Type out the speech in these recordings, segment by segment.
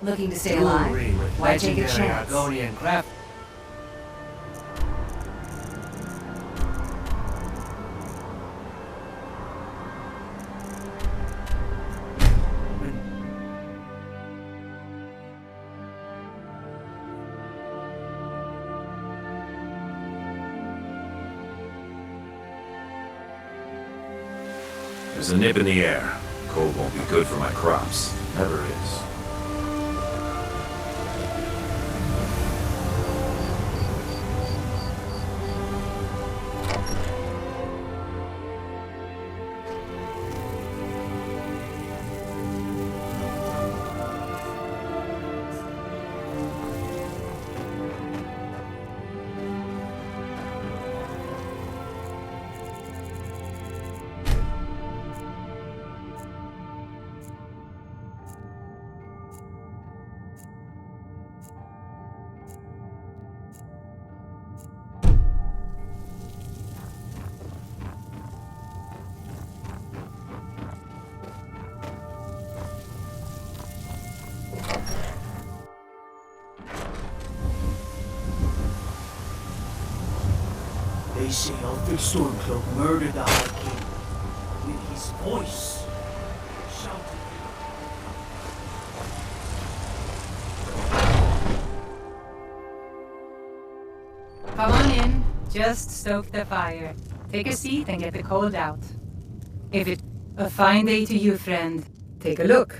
Looking to stay alive? Jewelry with Why take a legendary chance? Argonian craft. There's a nip in the air. Cold won't be good for my crops. Never is. They say Ulfric Stormcloak murdered the High King with his voice. Shouted. Come on in. Just stoke the fire. Take a seat and get the cold out. If it... A fine day to you, friend. Take a look.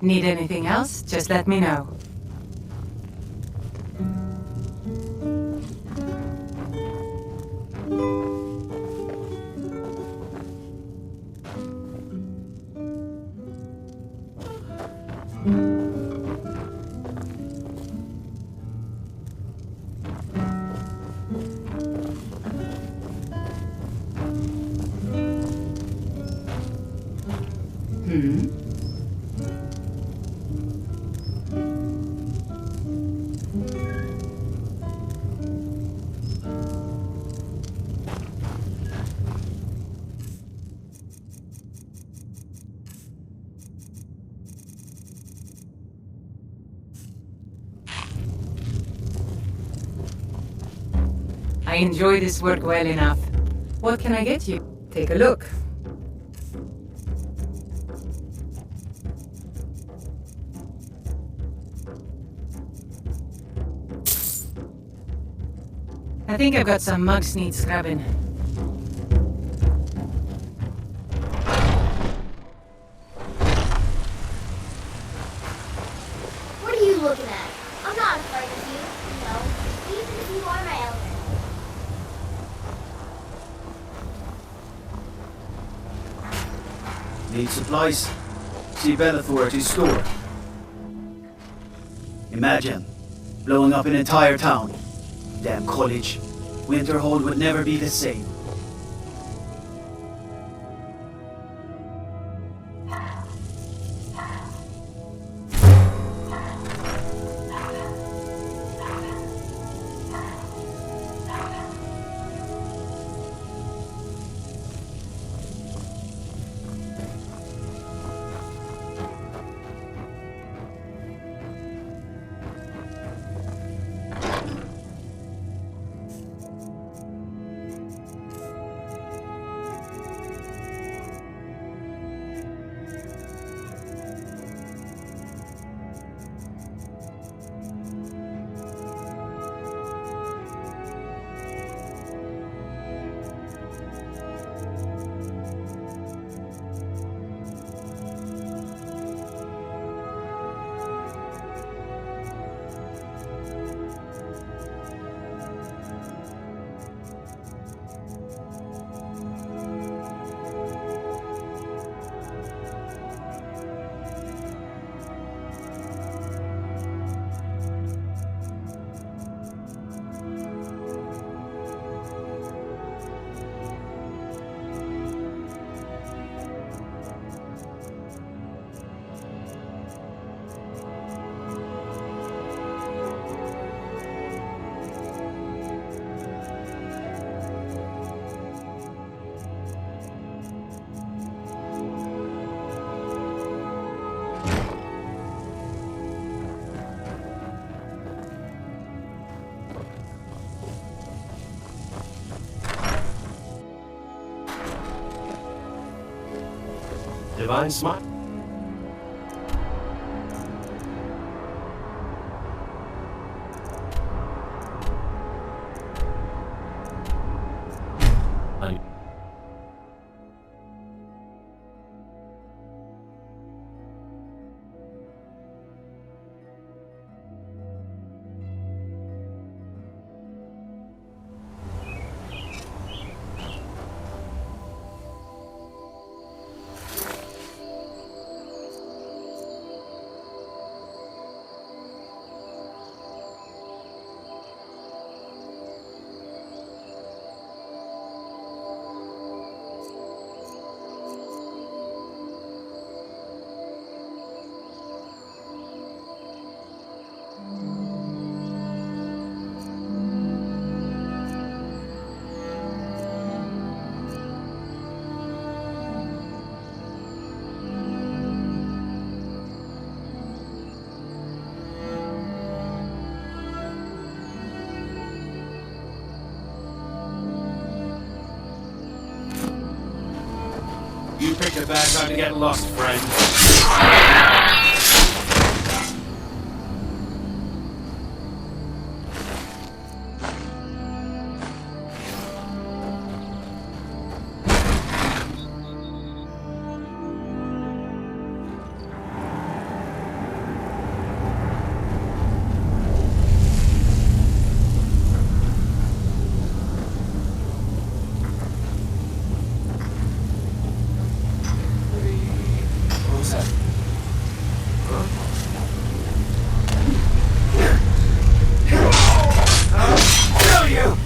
Need anything else? Just let me know. I enjoy this work well enough. What can I get you? Take a look. I think I've got some mugs need scrubbing. What are you looking at? I'm not afraid of you, even if you are my elder. Need supplies? See Bellathor at his store. Imagine blowing up an entire town. Damn college. Winterhold would never be the same. divine smile. You picked a bad time to get lost, friend. What was that? I'll kill you!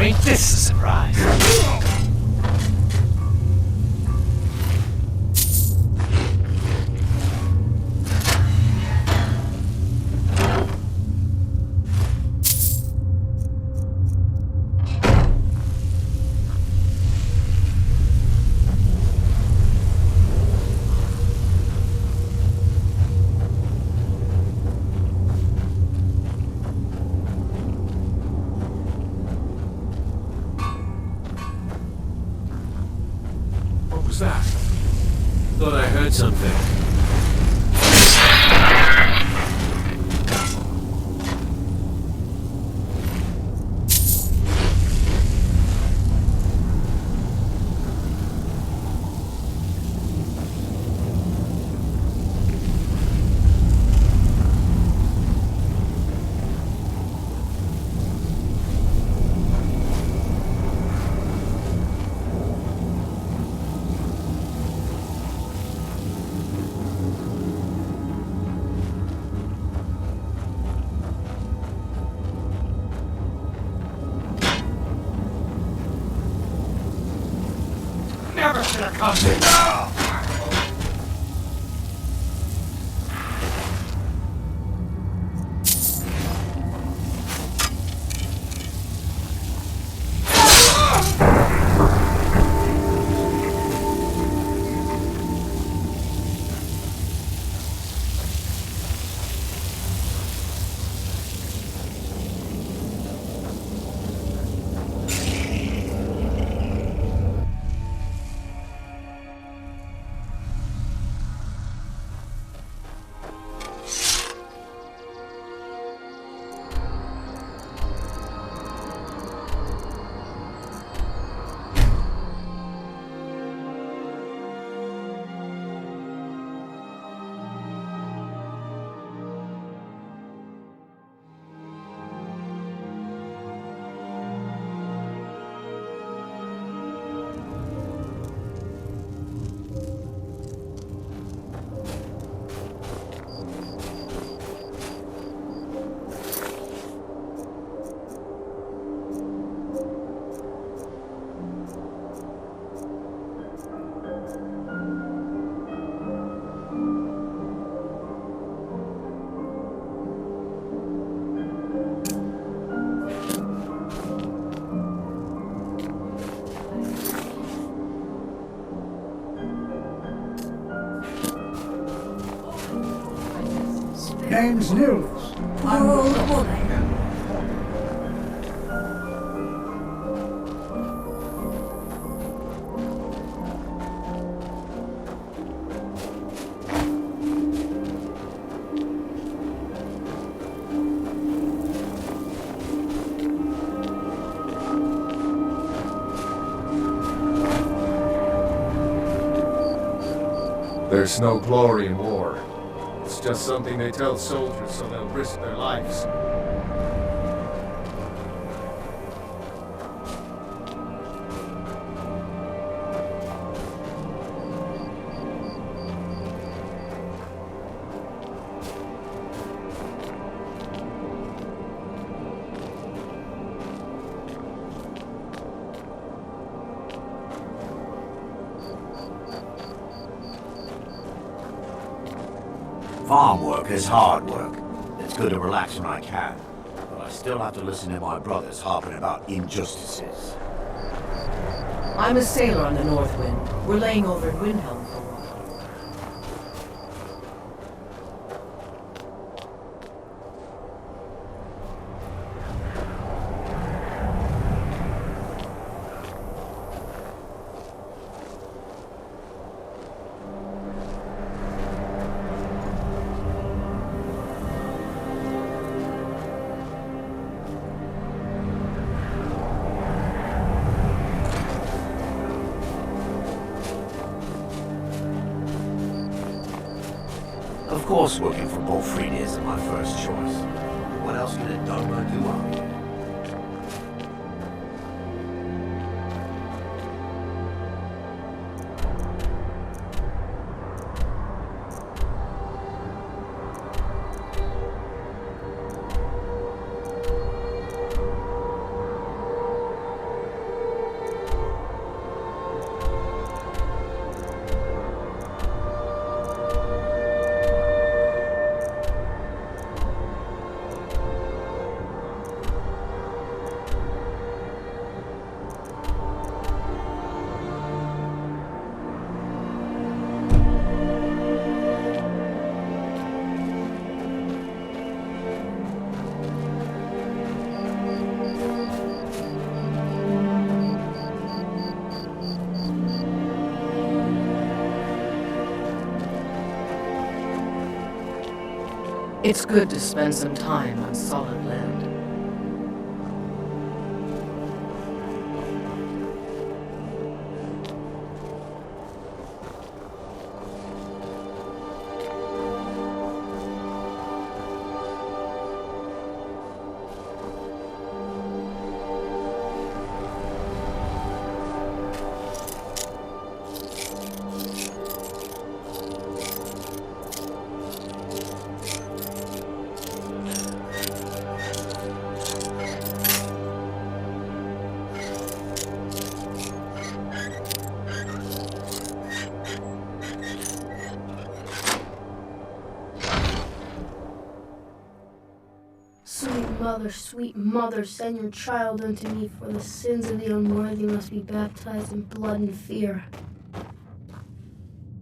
Ain't this a surprise? What was that? Thought I heard something. Never should have come to. name's Nils. I'm Old woman. There's no glory in war. It's just something they tell soldiers so they'll risk their lives. Farm work is hard work. It's good to relax when I can. But I still have to listen to my brothers harping about injustices. I'm a sailor on the North Wind. We're laying over at Windhelm for a while. Of course, working for Bolfrida isn't my first choice. What else can a Dogma do out here? It's good to spend some time on solid land. Sweet mother, send your child unto me, for the sins of the unworthy must be baptized in blood and fear.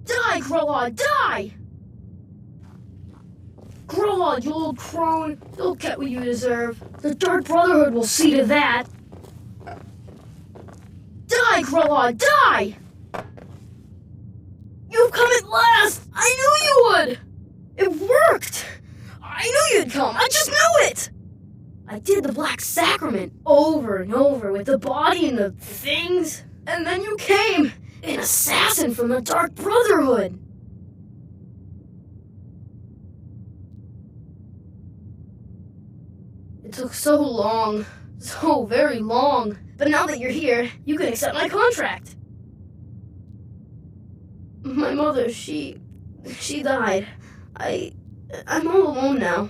Die, Grolod, die! Grolod, you old crone, you'll get what you deserve. The Dark Brotherhood will see to that. Die, Grolod, die! You've come at last! I knew you would! It worked! I knew you'd come, I just knew it! I did the Black Sacrament over and over with the body and the things, and then you came, an assassin from the Dark Brotherhood. It took so long, so very long, but now that you're here, you can accept my contract. My mother, she died. I'm all alone now.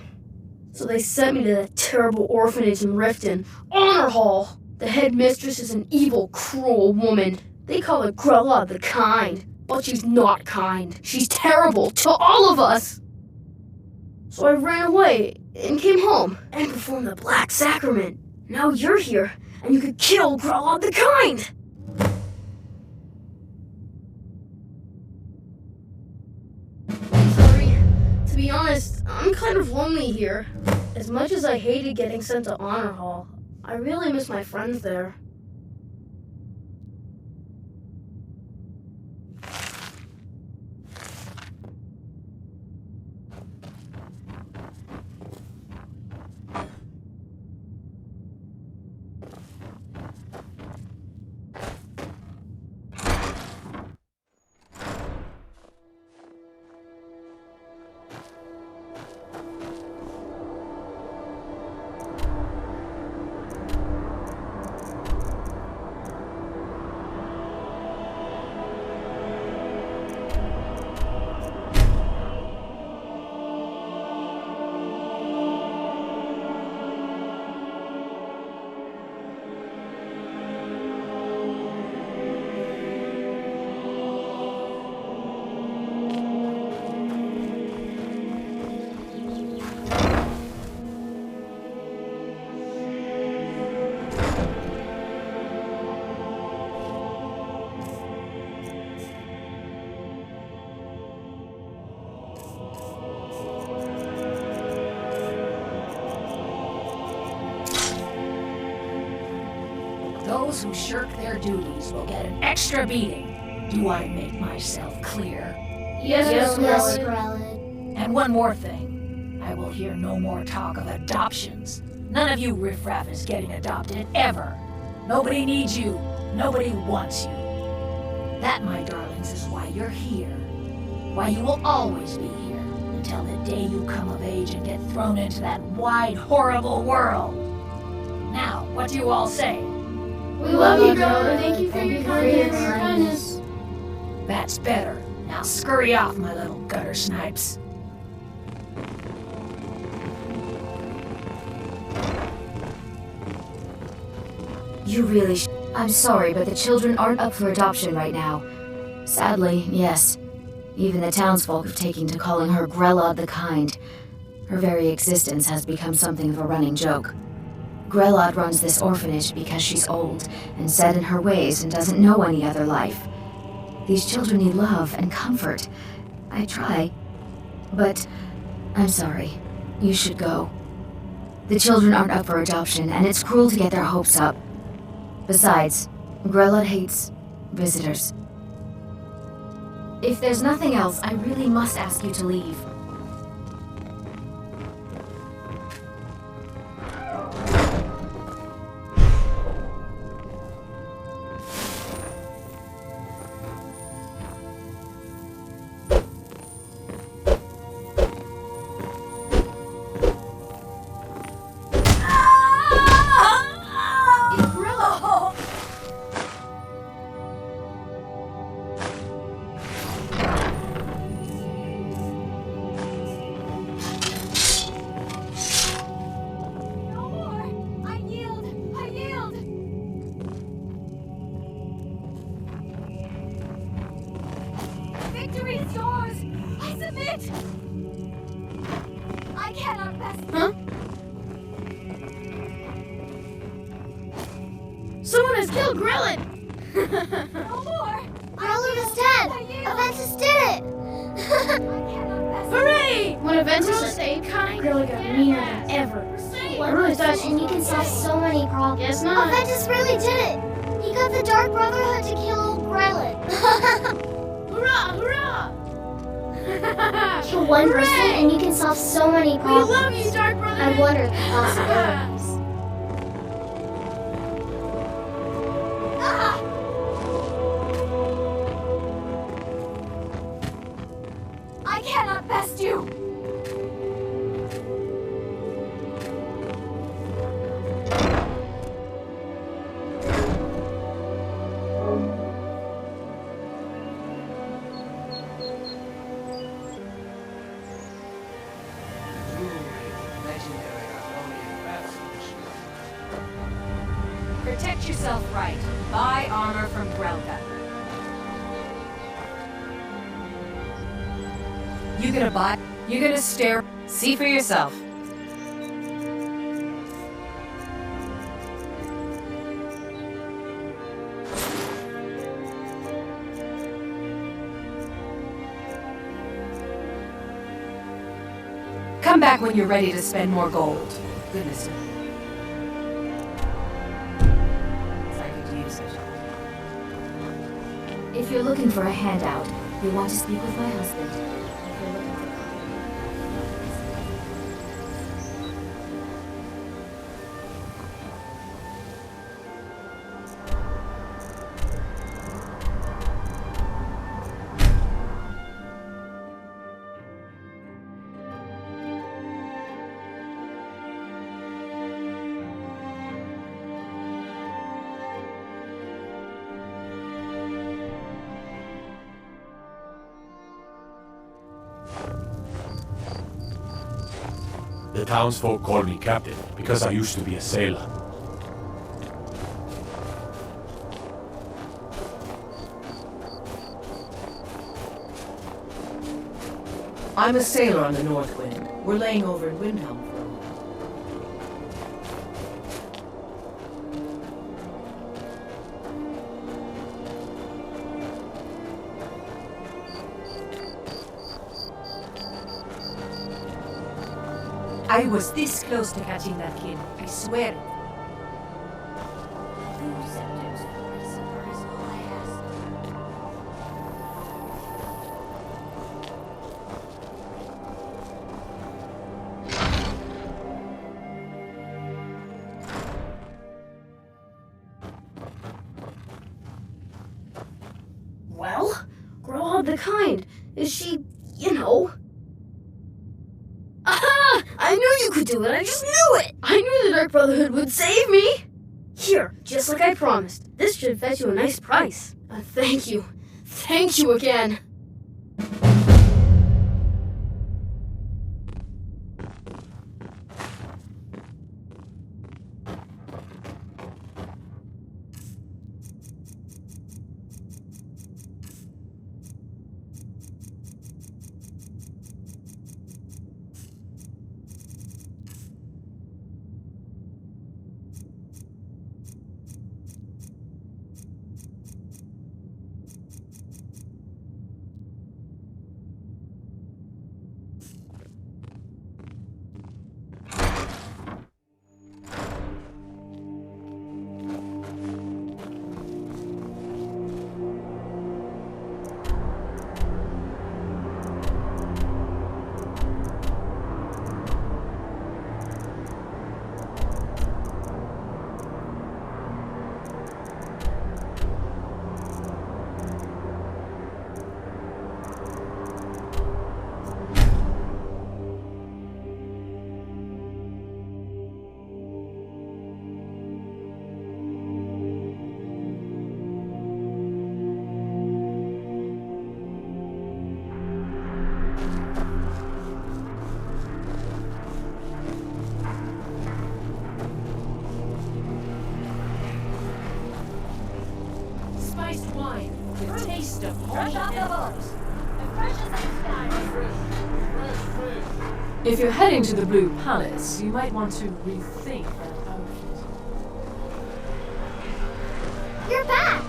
So they sent me to that terrible orphanage in Riften, Honor Hall. The headmistress is an evil, cruel woman. They call her Grella the Kind, but she's not kind. She's terrible to all of us. So I ran away and came home and performed the Black Sacrament. Now you're here, and you could kill Grella the Kind. Sorry to be honest, I'm kind of lonely here. As much as I hated getting sent to Honor Hall, I really miss my friends there. Those who shirk their duties will get an extra beating. Do I make myself clear? Yes, Grelid. And one more thing. I will hear no more talk of adoptions. None of you riffraff is getting adopted, ever. Nobody needs you. Nobody wants you. That, my darlings, is why you're here. Why you will always be here, until the day you come of age and get thrown into that wide, horrible world. Now, what do you all say? We love you, Grelid. Thank you for your kindness. That's better. Now scurry off, my little gutter snipes. You really I'm sorry, but the children aren't up for adoption right now. Sadly, yes. Even the townsfolk have taken to calling her Grelod the Kind. Her very existence has become something of a running joke. Grelod runs this orphanage because she's old and set in her ways and doesn't know any other life. These children need love and comfort. I try. But I'm sorry. You should go. The children aren't up for adoption, and it's cruel to get their hopes up. Besides, Grelod hates visitors. If there's nothing else, I really must ask you to leave. Victory is yours! I submit! I cannot best. Huh? Someone has killed Grelid! No more! Grelid is dead! Aventus did it! I cannot best. Hooray! When Aventus stayed kind, Grelid got meaner than ever. One more touch and you can solve so many problems. Guess not. Aventus really did it! He got the Dark Brotherhood to kill old Grelid. Hurrah! Hurrah! Kill one person and you can solve so many We problems. love you, Dark Brotherhood! I wonder at the possibilities. Ah! I cannot best you! Protect yourself right. Buy armor from Grelka. You gonna buy? You gonna stare? See for yourself. Come back when you're ready to spend more gold. Goodness. I could use it. If you're looking for a handout, you'll want to speak with my husband. If you're looking for... The townsfolk call me captain because I used to be a sailor. I'm a sailor on the North Wind. We're laying over in Windhelm for a while. I was this close to catching that kid, I swear. Well, Grog the Kind, is she, you know... Aha! I knew you could do it, I just knew it! I knew the Dark Brotherhood would save me! Here, just like I promised. This should fetch you a nice price. Thank you. Thank you again. If you're heading to the Blue Palace, you might want to rethink that outfit. You're back!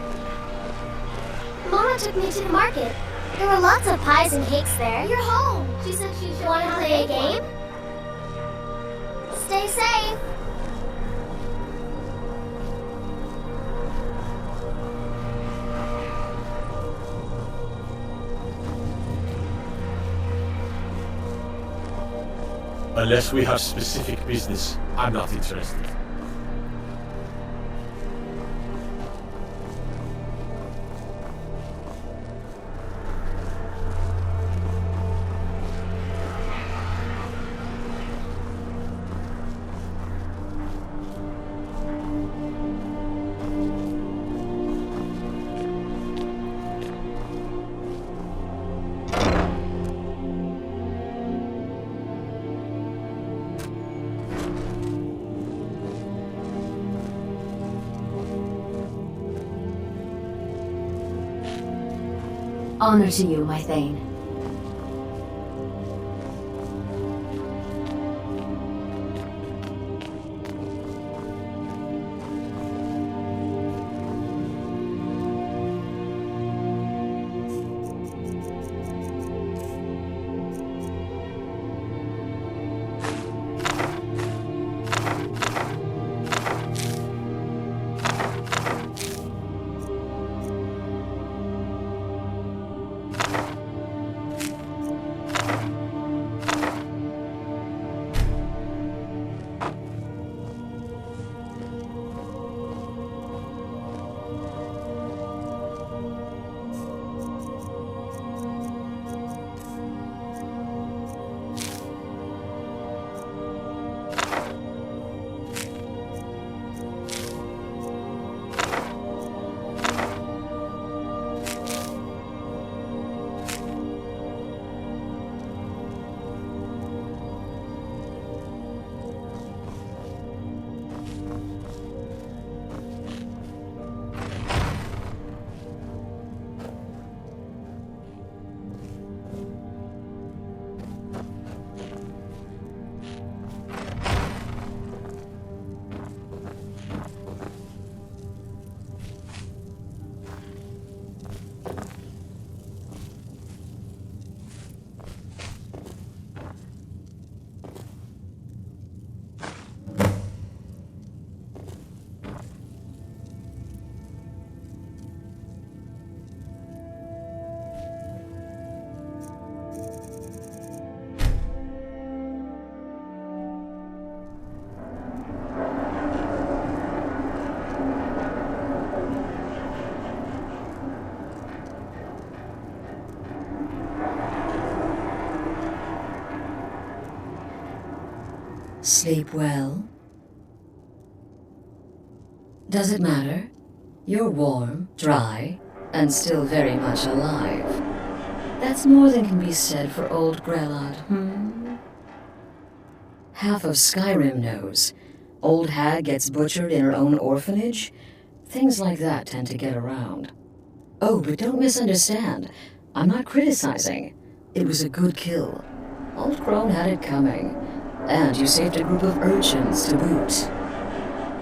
Mama took me to the market. There were lots of pies and cakes there. You're home! She said she should want to play a game? Stay safe! Unless we have specific business, I'm not interested. Honor to you, my Thane. sleep well? Does it matter? You're warm, dry, and still very much alive. That's more than can be said for old Grelod, Half of Skyrim knows. Old hag gets butchered in her own orphanage. Things like that tend to get around. Oh, but don't misunderstand. I'm not criticizing. It was a good kill. Old Crone had it coming. And you saved a group of urchins to boot.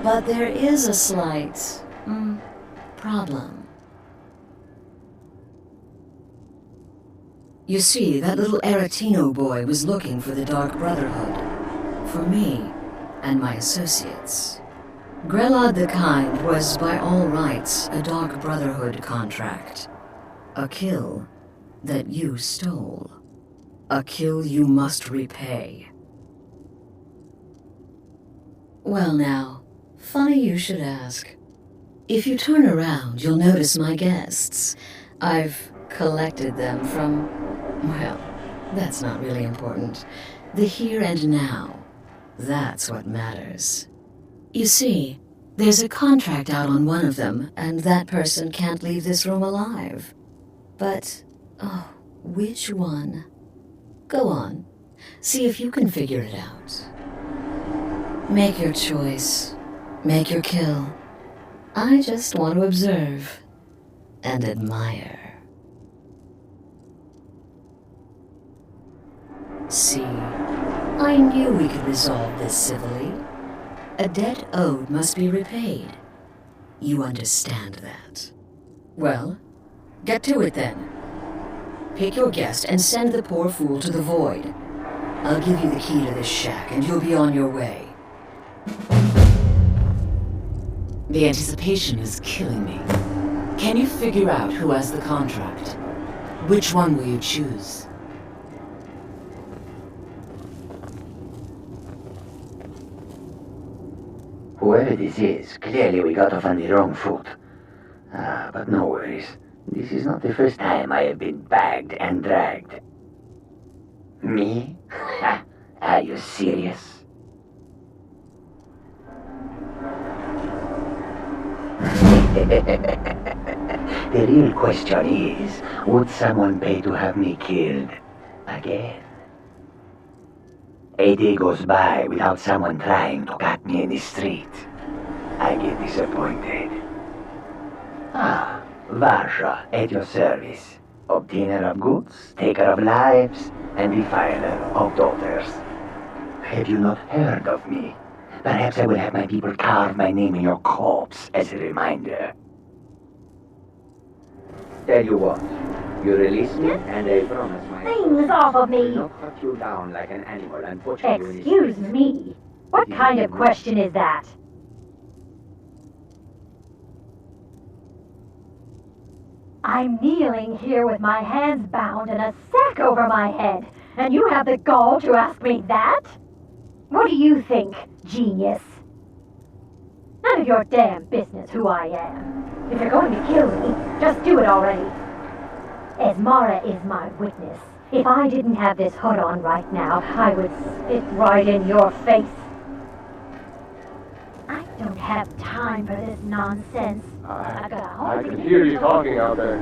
But there is a slight, problem. You see, that little Aretino boy was looking for the Dark Brotherhood. For me and my associates. Grelod the Kind was by all rights a Dark Brotherhood contract. A kill that you stole. A kill you must repay. Well now, funny you should ask. If you turn around, you'll notice my guests. I've collected them from, well, that's not really important. The here and now. That's what matters. You see, there's a contract out on one of them, and that person can't leave this room alive. But, oh, which one? Go on, see if you can figure it out. Make your choice. Make your kill. I just want to observe and admire. See, I knew we could resolve this civilly. A debt owed must be repaid. You understand that. Well, get to it then. Pick your guest and send the poor fool to the void. I'll give you the key to this shack and you'll be on your way. The anticipation is killing me. Can you figure out who has the contract? Which one will you choose? Whoever this is, clearly we got off on the wrong foot. But no worries. This is not the first time I have been bagged and dragged. Me? Are you serious? The real question is, would someone pay to have me killed again? A day goes by without someone trying to cut me in the street. I get disappointed. Varsha, at your service. Obtainer of goods, taker of lives, and defiler of daughters. Have you not heard of me? Perhaps I will have my people carve my name in your corpse as a reminder. Tell you what, you release me, and I promise my... Things off of me! Not cut you down like an animal and put you in his... Excuse me. What kind of question is that? I'm kneeling here with my hands bound and a sack over my head, and you have the gall to ask me that? What do you think, genius? None of your damn business who I am. If you're going to kill me, just do it already. Esmara is my witness. If I didn't have this hood on right now, I would spit right in your face. I don't have time for this nonsense. I've got a whole I can hear you talking out there.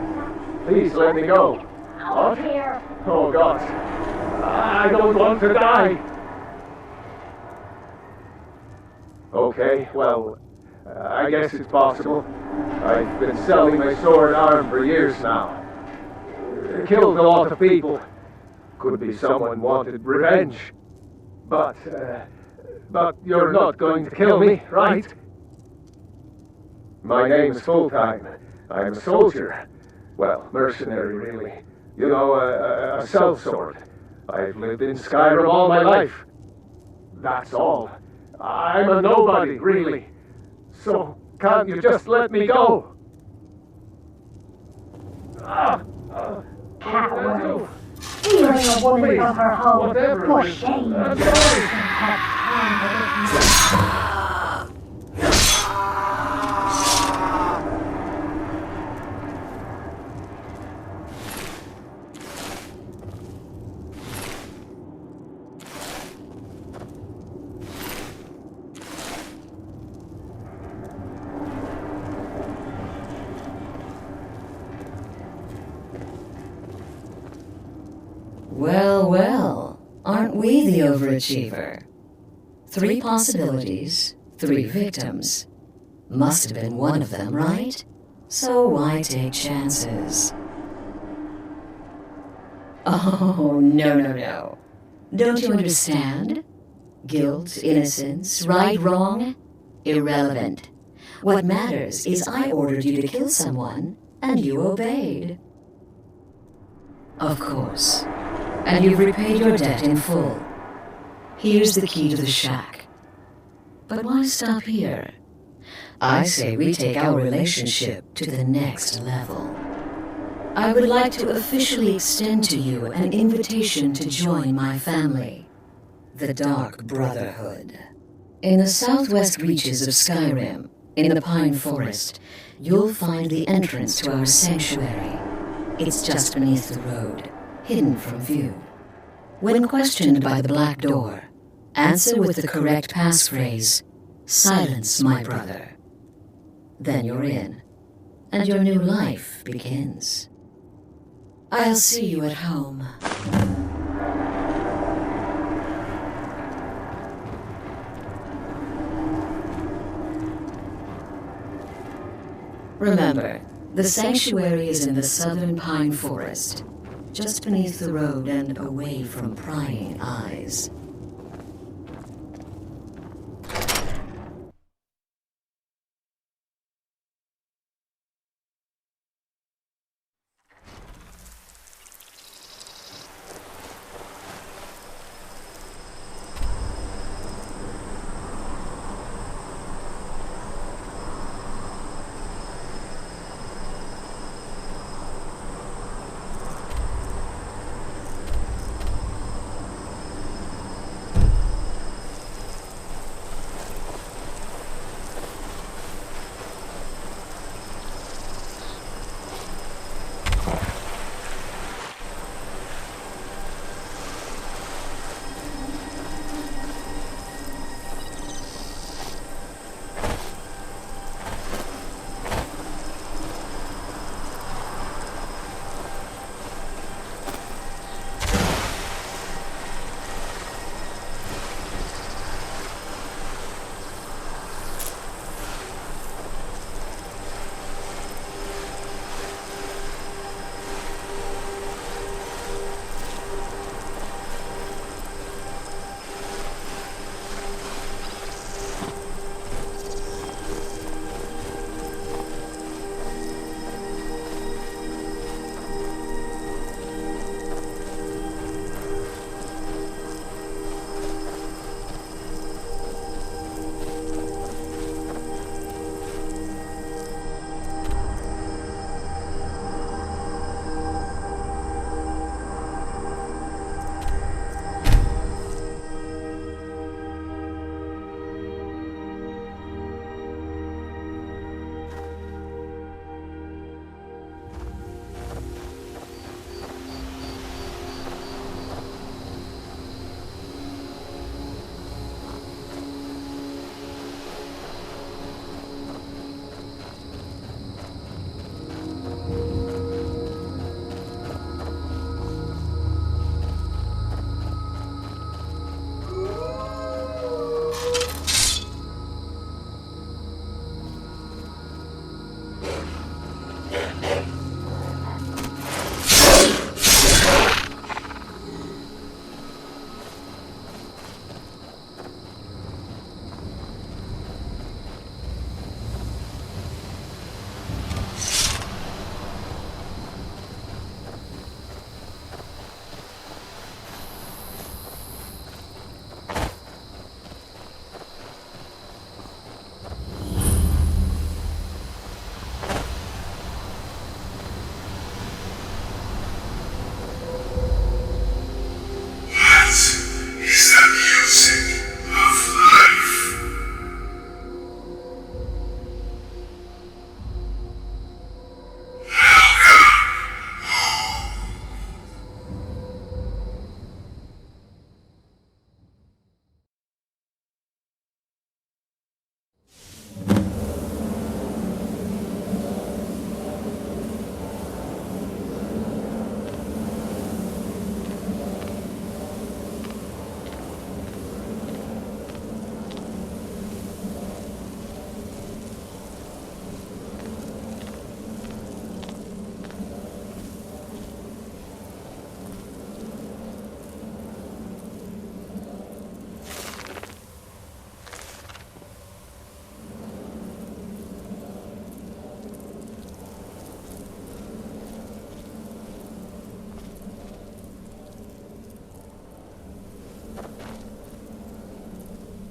Please let me go. Out here. Oh, God. I don't want to die. Okay, well, I guess it's possible. I've been selling my sword arm for years now. Killed a lot of people. Could be someone wanted revenge. But you're not going to kill me, right? My name's Full-Time. I'm a soldier. Well, mercenary, really. You know, a sellsword. I've lived in Skyrim all my life. That's all. I'm a nobody, really. So, can't you just let me go? Coward. Stealing a woman from her home. For shame. I don't have time for this. Well, well, aren't we the overachiever? 3 possibilities, 3 victims. Must have been one of them, right? So why take chances? Oh, no. Don't you understand? Guilt, innocence, right, wrong? Irrelevant. What matters is I ordered you to kill someone, and you obeyed. Of course. And you've repaid your debt in full. Here's the key to the shack. But why stop here? I say we take our relationship to the next level. I would like to officially extend to you an invitation to join my family, the Dark Brotherhood. In the southwest reaches of Skyrim, in the Pine Forest, you'll find the entrance to our sanctuary. It's just beneath the road, hidden from view. When questioned by the Black Door, answer with the correct passphrase, "Silence, my brother." Then you're in, and your new life begins. I'll see you at home. Remember, the sanctuary is in the southern pine forest, just beneath the road and away from prying eyes.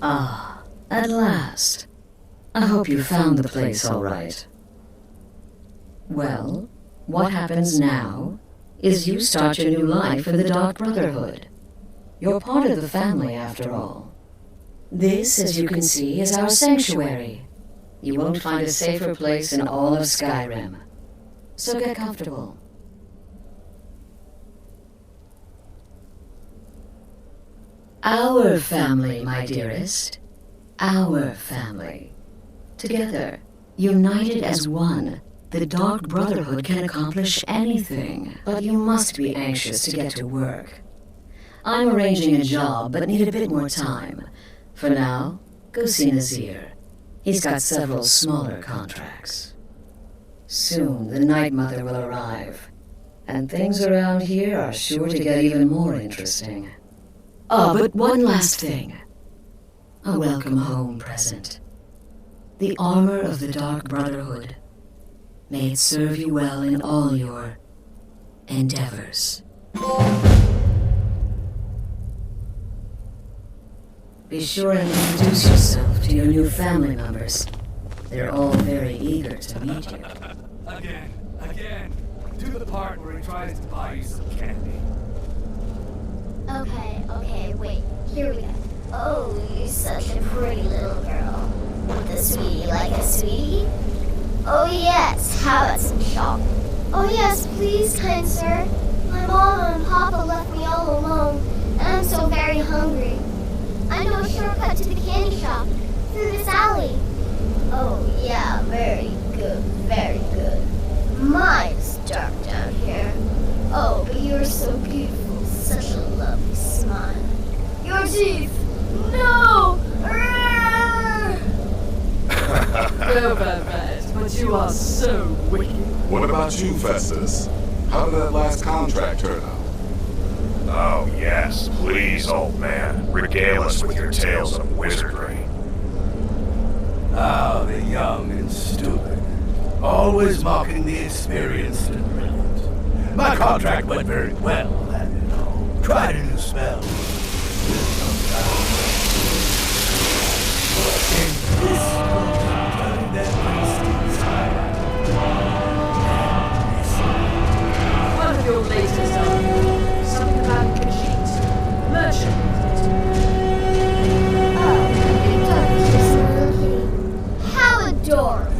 Ah, at last. I hope you found the place all right. Well, what happens now is you start your new life in the Dark Brotherhood. You're part of the family, after all. This, as you can see, is our sanctuary. You won't find a safer place in all of Skyrim. So get comfortable. Our family, my dearest. Our family. Together, united as one, the Dark Brotherhood can accomplish anything. But you must be anxious to get to work. I'm arranging a job, but need a bit more time. For now, go see Nazir. He's got several smaller contracts. Soon, the Night Mother will arrive, and things around here are sure to get even more interesting. Oh, but one last thing. A welcome home present. The armor of the Dark Brotherhood. May it serve you well in all your endeavors. Be sure and introduce yourself to your new family members. They're all very eager to meet you. Again. Do the part where he tries to buy you some candy. Okay, wait. Here we go. Oh, you're such a pretty little girl. With a sweetie like a sweetie? Oh yes, how about some shopping? Oh yes, please, kind sir. My mama and papa left me all alone, and I'm so very hungry. I know a shortcut to the candy shop, through this alley. Oh yeah, very good, very good. My, it's dark down here. Oh, but you're so beautiful, such a lovely smile. Your teeth! No! Well, but you are so wicked. What about you, Festus? How did that last contract turn out? Oh, yes. Please, old man. Regale us with your tales of wizardry. Oh, the young and stupid. Always mocking the experienced and brilliant. My contract went very well, and, tried a new spell. In this world, turning that priest inside out. One of your latest arguments, something about the cheat. Merchant. How adorable.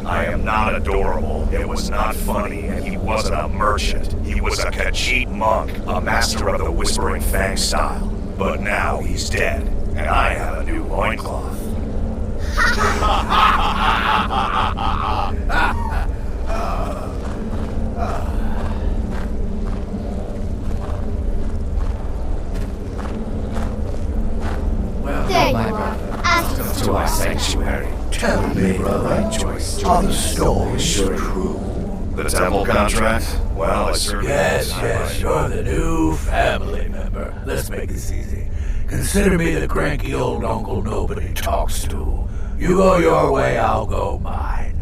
I am not adorable. It was not funny, and he wasn't a merchant. He was a Khajiit monk, a master of the Whispering Fang style. But now he's dead, and I have a new loincloth. There you are. Ask To our sanctuary. Tell me, brother, choice. Are the stories true? The temple contract? Well, I certainly... Yes, you're the new family member. Let's make this easy. Consider me the cranky old uncle nobody talks to. You go your way, I'll go mine.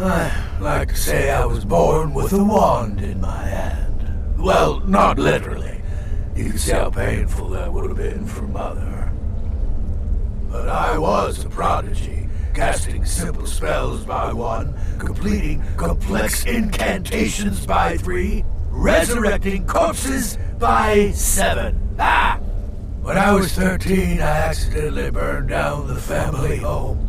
I like to say I was born with a wand in my hand. Well, not literally. You can see how painful that would have been for Mother. But I was a prodigy, casting simple spells by one, completing complex incantations by 3, resurrecting corpses by 7. Ah! When I was 13, I accidentally burned down the family home.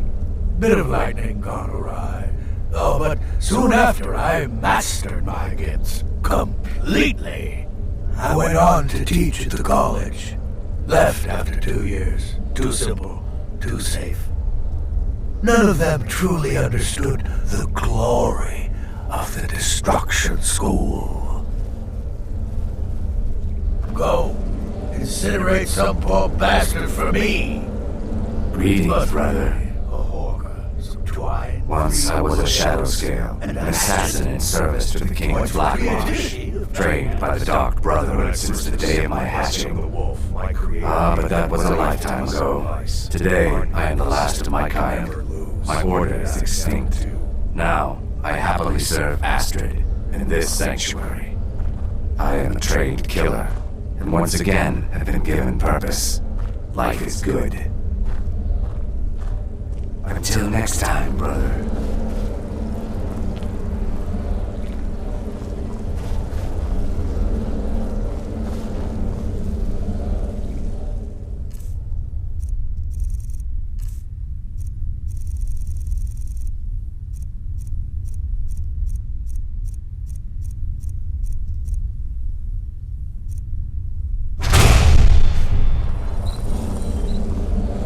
Bit of lightning gone awry. Oh, but soon after, I mastered my gifts completely. I went on to teach at the college. Left after 2 years. Too simple, too safe. None of them truly understood the glory of the Destruction School. Go, incinerate some poor bastard for me. Greetings, brother. Twine. Once I was a shadow scale, an assassin in service to the King of Blackwash. trained by the Dark Brotherhood since the day of my hatching. But that was a lifetime ago. Today, I am the last of my kind. My order is extinct. Now, I happily serve Astrid in this sanctuary. I am a trained killer, and once again have been given purpose. Life is good. Until next time, brother.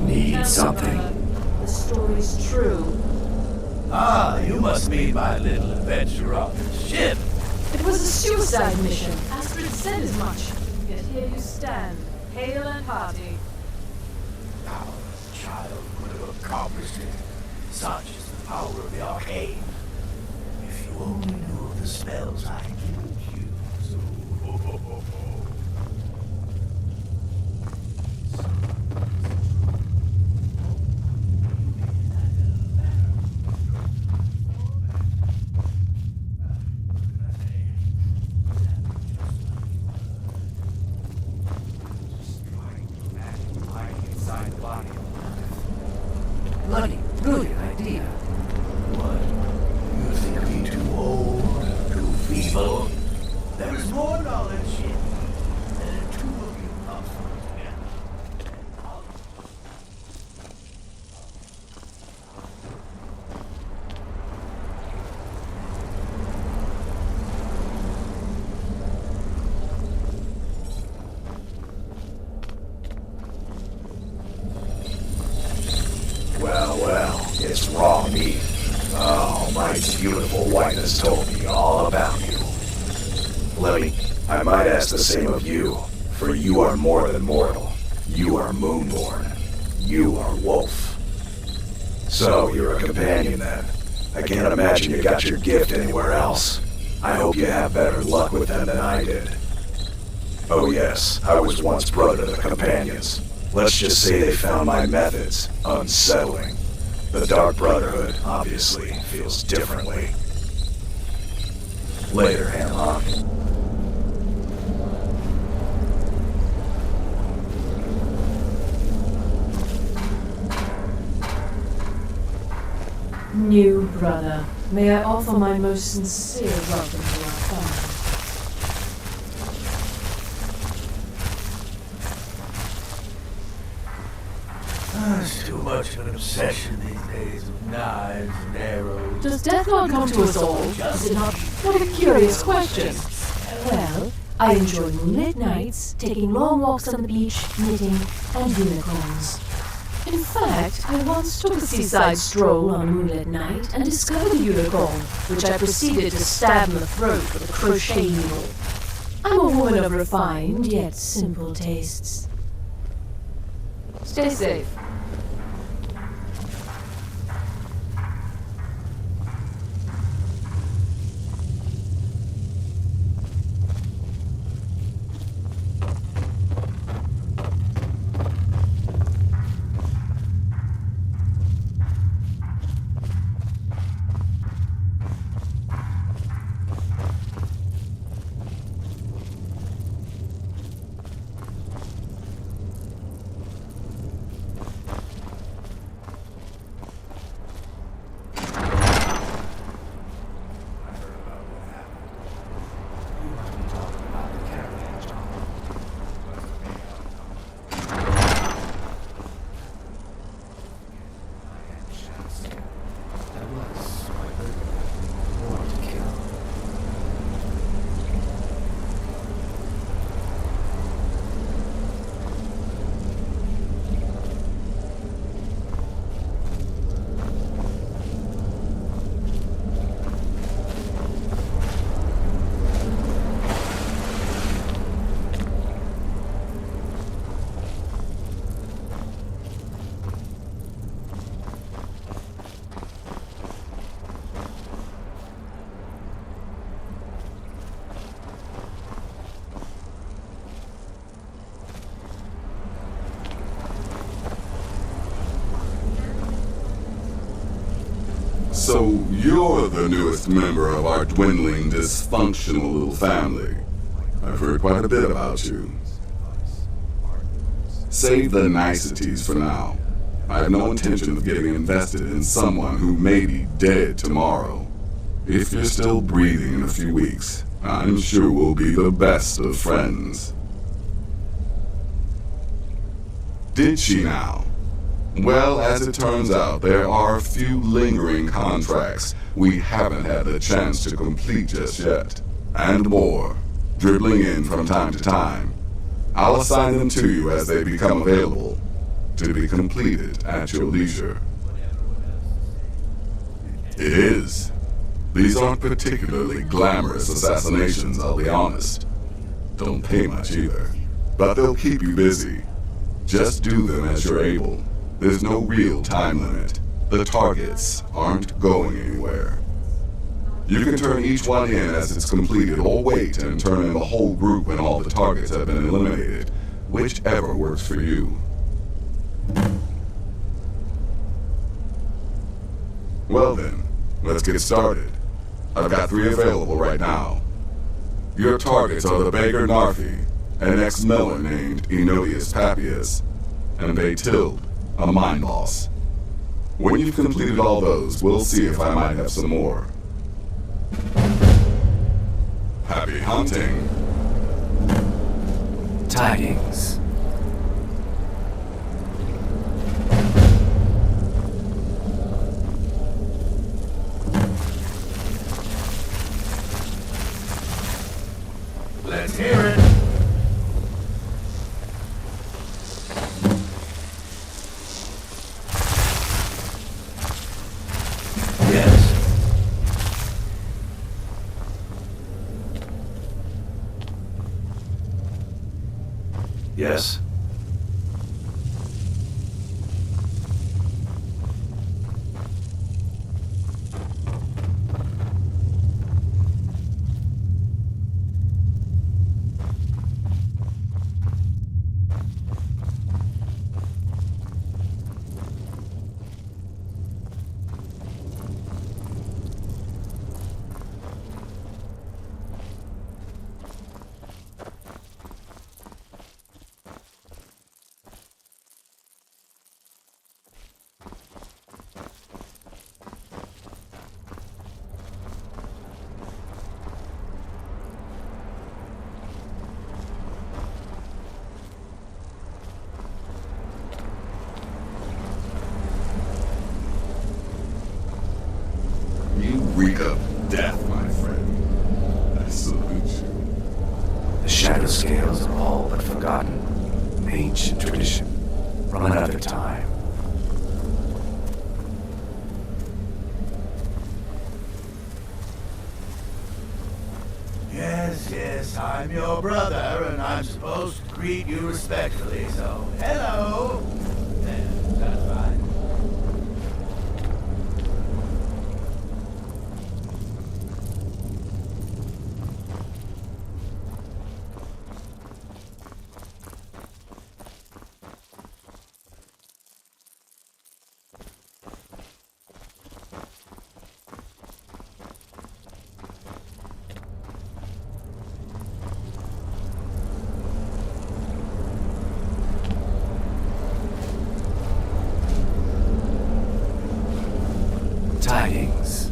Need something. The story's true. Ah, you must mean my little adventure off the ship. It was a suicide mission. Astrid said as much. Yet here you stand, hale and hearty. How this child could have accomplished it. Such is the power of the arcane. If you only knew of the spells I can use. Bloody brilliant idea. What? You think me too old, too feeble? There is more knowledge in me than the two of you come together. Well, it's raw meat. Oh, my beautiful wife has told me all about you. Lily, I might ask the same of you, for you are more than mortal. You are Moonborn. You are Wolf. So, you're a companion then. I can't imagine you got your gift anywhere else. I hope you have better luck with them than I did. Oh yes, I was once brother to the companions. Let's just say they found my methods unsettling. The Dark Brotherhood, obviously, feels differently. Later, Hamlock. New brother, may I offer my most sincere welcome to our family. It's too much of an obsession these days with knives and arrows. Does death not come to us all? Is it not? What a curious question. Well, I enjoy moonlit nights, taking long walks on the beach, knitting, and unicorns. In fact, I once took a seaside stroll on a moonlit night and discovered a unicorn, which I proceeded to stab in the throat with a crochet needle. I'm a woman of refined yet simple tastes. Stay safe. So you're the newest member of our dwindling, dysfunctional little family. I've heard quite a bit about you. Save the niceties for now. I have no intention of getting invested in someone who may be dead tomorrow. If you're still breathing in a few weeks, I'm sure we'll be the best of friends. Did she now? Well, as it turns out, there are a few lingering contracts we haven't had the chance to complete just yet. And more, dribbling in from time to time. I'll assign them to you as they become available, to be completed at your leisure. It is. These aren't particularly glamorous assassinations, I'll be honest. Don't pay much either. But they'll keep you busy. Just do them as you're able. There's no real time limit. The targets aren't going anywhere. You can turn each one in as it's completed, or wait and turn in the whole group when all the targets have been eliminated, whichever works for you. Well then, let's get started. I've got 3 available right now. Your targets are the beggar Narfi, an ex-miller named Enodius Papias, and Baytild, a mine boss. When you've completed all those, we'll see if I might have some more. Happy hunting. Tidings. Let's hear it. Yes. Reek of death, my friend. I salute you. The shadow scales are all but forgotten. Ancient tradition from another time. Yes, I'm your brother, and I'm supposed to greet you respectfully, so hello! There, that's fine. Tidings.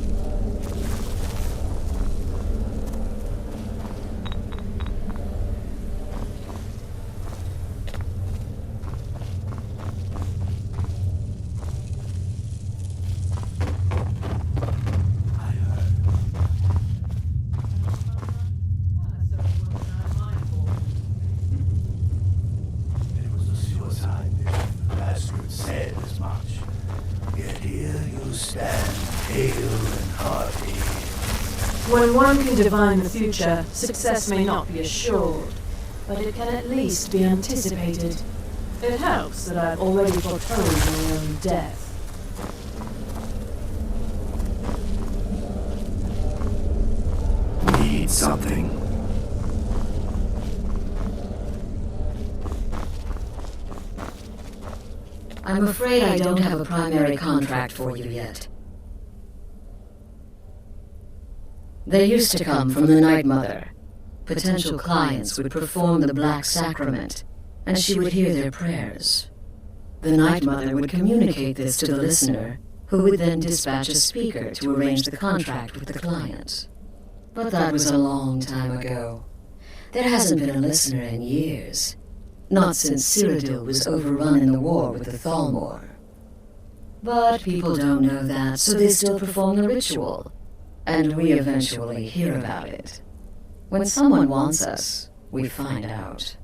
When one can divine the future, success may not be assured, but it can at least be anticipated. It helps that I've already foretold my own death. Need something. I'm afraid I don't have a primary contract for you yet. They used to come from the Night Mother. Potential clients would perform the Black Sacrament, and she would hear their prayers. The Night Mother would communicate this to the listener, who would then dispatch a speaker to arrange the contract with the client. But that was a long time ago. There hasn't been a listener in years. Not since Cyrodiil was overrun in the war with the Thalmor. But people don't know that, so they still perform the ritual. And we eventually hear about it. When someone wants us, we find out.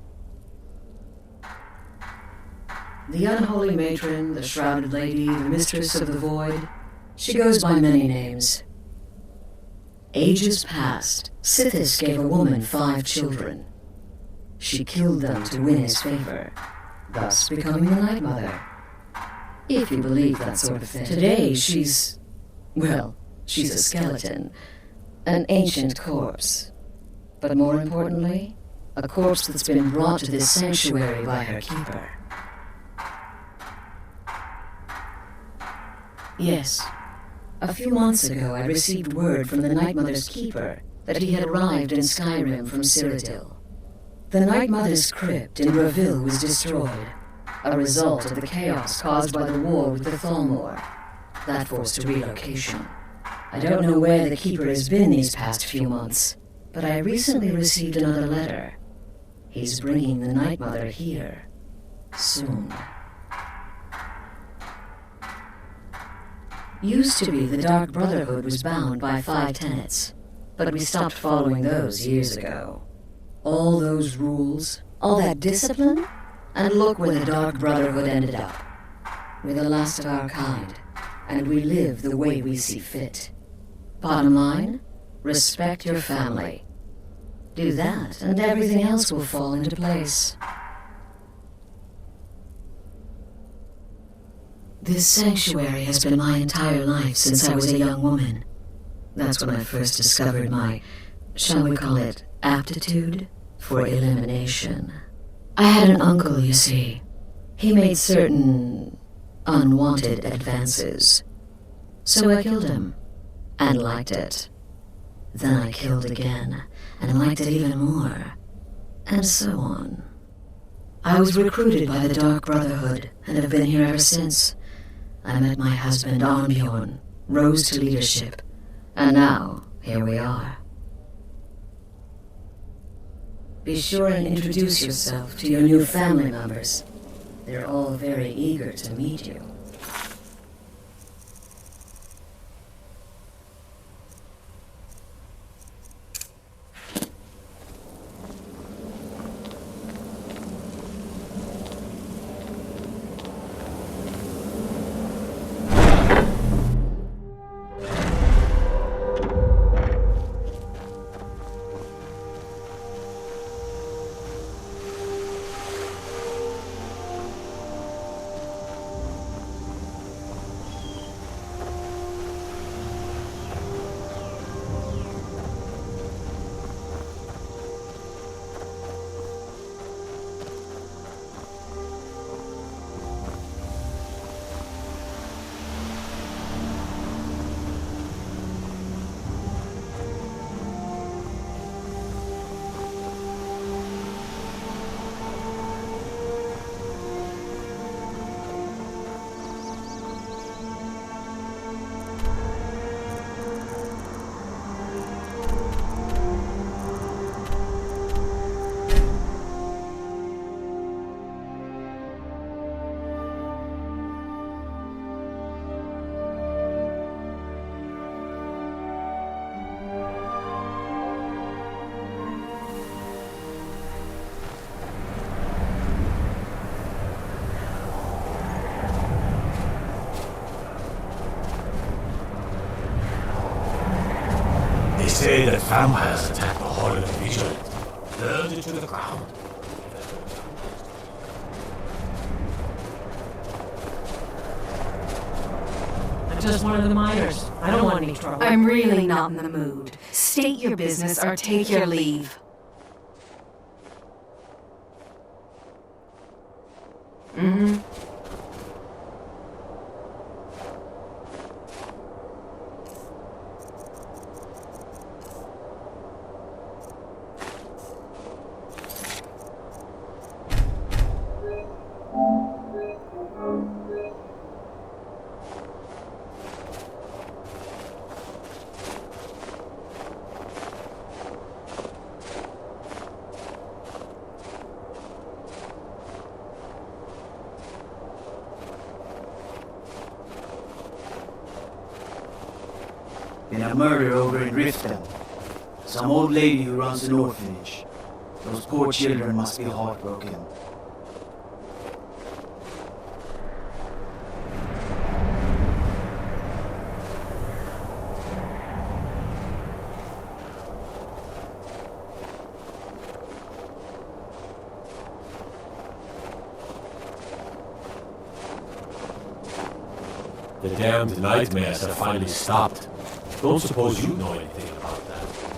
The unholy matron, the shrouded lady, the mistress of the void, she goes by many names. Ages past, Sithis gave a woman 5 children. She killed them to win his favor, thus becoming the Night Mother. If you believe that sort of thing. Today, she's a skeleton, an ancient corpse. But more importantly, a corpse that's been brought to this sanctuary by her keeper. Yes. A few months ago, I received word from the Night Mother's keeper that he had arrived in Skyrim from Cyrodiil. The Night Mother's crypt in Ravil was destroyed, a result of the chaos caused by the war with the Thalmor. That forced a relocation. I don't know where the keeper has been these past few months, but I recently received another letter. He's bringing the Night Mother here. Soon. Used to be the Dark Brotherhood was bound by 5 tenets, but we stopped following those years ago. All those rules, all that discipline, and look where the Dark Brotherhood ended up. We're the last of our kind, and we live the way we see fit. Bottom line, respect your family. Do that, and everything else will fall into place. This sanctuary has been my entire life since I was a young woman. That's when I first discovered my, shall we call it, aptitude for elimination. I had an uncle, you see. He made certain unwanted advances. So I killed him, and liked it. Then I killed again, and liked it even more, and so on. I was recruited by the Dark Brotherhood, and have been here ever since. I met my husband Arnbjorn, rose to leadership, and now, here we are. Be sure and introduce yourself to your new family members. They're all very eager to meet you. Say that vampires attack the Hall of the Vigilant, burned it to the ground. I'm just one of the miners. I don't want any trouble. I'm really not in the mood. State your business or take your leave. Mm-hmm. Been a murder over in Riften. Some old lady who runs an orphanage. Those poor children must be heartbroken. The damned nightmares have finally stopped. Don't suppose you know anything about that.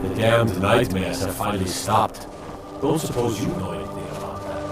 The damned nightmares have finally stopped. Don't suppose you know anything about that.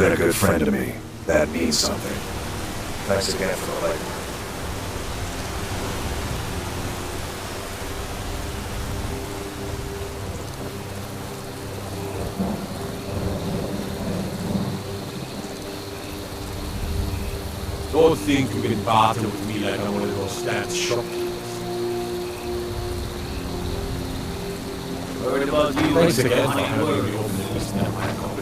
been a good friend to me. That means something. Thanks again for the labor. Don't think you can barter with me like I'm one of those stamped shopkeepers. Heard about you. Thanks again for Fine having word. me open the list of my company.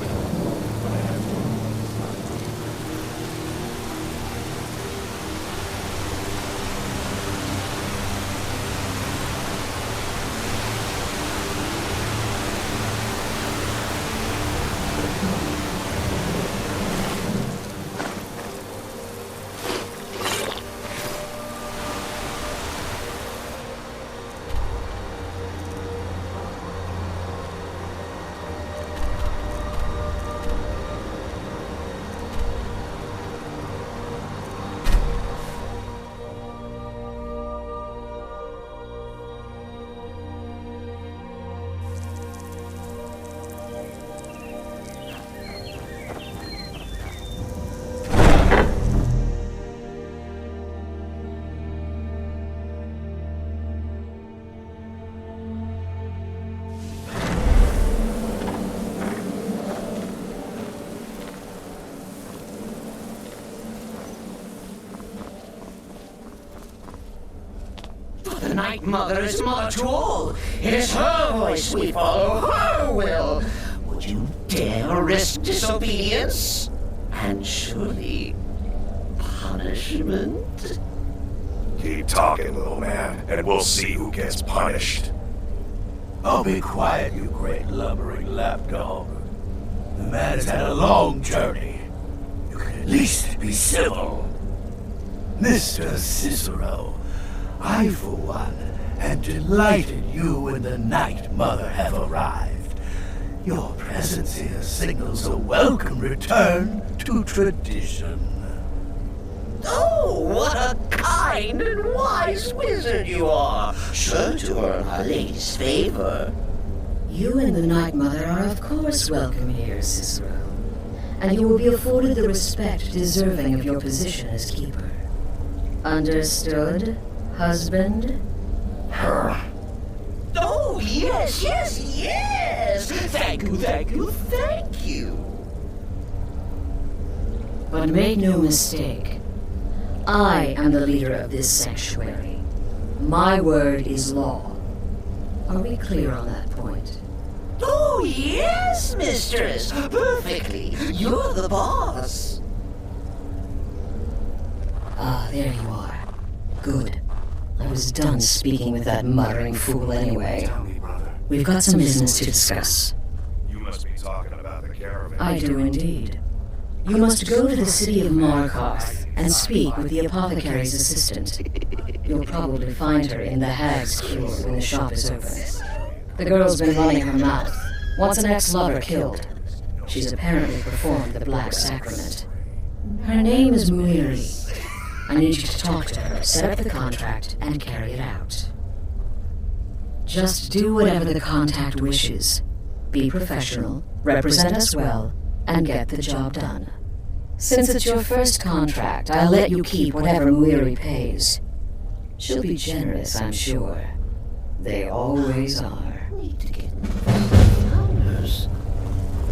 The Night Mother is mother to all. It is her voice we follow, her will. Would you dare risk disobedience? And surely punishment? Keep talking, little man, and we'll see who gets punished. Oh, be quiet, you great lumbering lapdog. The man has had a long journey. You can at least be civil. Mr. Cicero, I, for one, am delighted you and the Night Mother have arrived. Your presence here signals a welcome return to tradition. Oh, what a kind and wise wizard you are, sure to earn our lady's favor. You and the Night Mother are of course welcome here, Cicero. And you will be afforded the respect deserving of your position as keeper. Understood, husband? Oh, yes, yes, yes! Thank you, thank you, thank you! But make no mistake, I am the leader of this sanctuary. My word is law. Are we clear on that point? Oh, yes, mistress! Perfectly! You're the boss! Ah, there you are. Good. I was done speaking with that muttering fool anyway. We've got some business to discuss. You must be talking about the caravan. I do indeed. You must go to the city of Markarth and speak with the apothecary's assistant. You'll probably find her in the Hag's Cure when the shop is open. The girl's been running her mouth. Wants an ex-lover killed. She's apparently performed the Black Sacrament. Her name is Muiri. I need you to talk to her, set up the contract, and carry it out. Just do whatever the contact wishes. Be professional, represent us well, and get the job done. Since it's your first contract, I'll let you keep whatever Muiri pays. She'll be generous, I'm sure. They always are. Need to get flowers.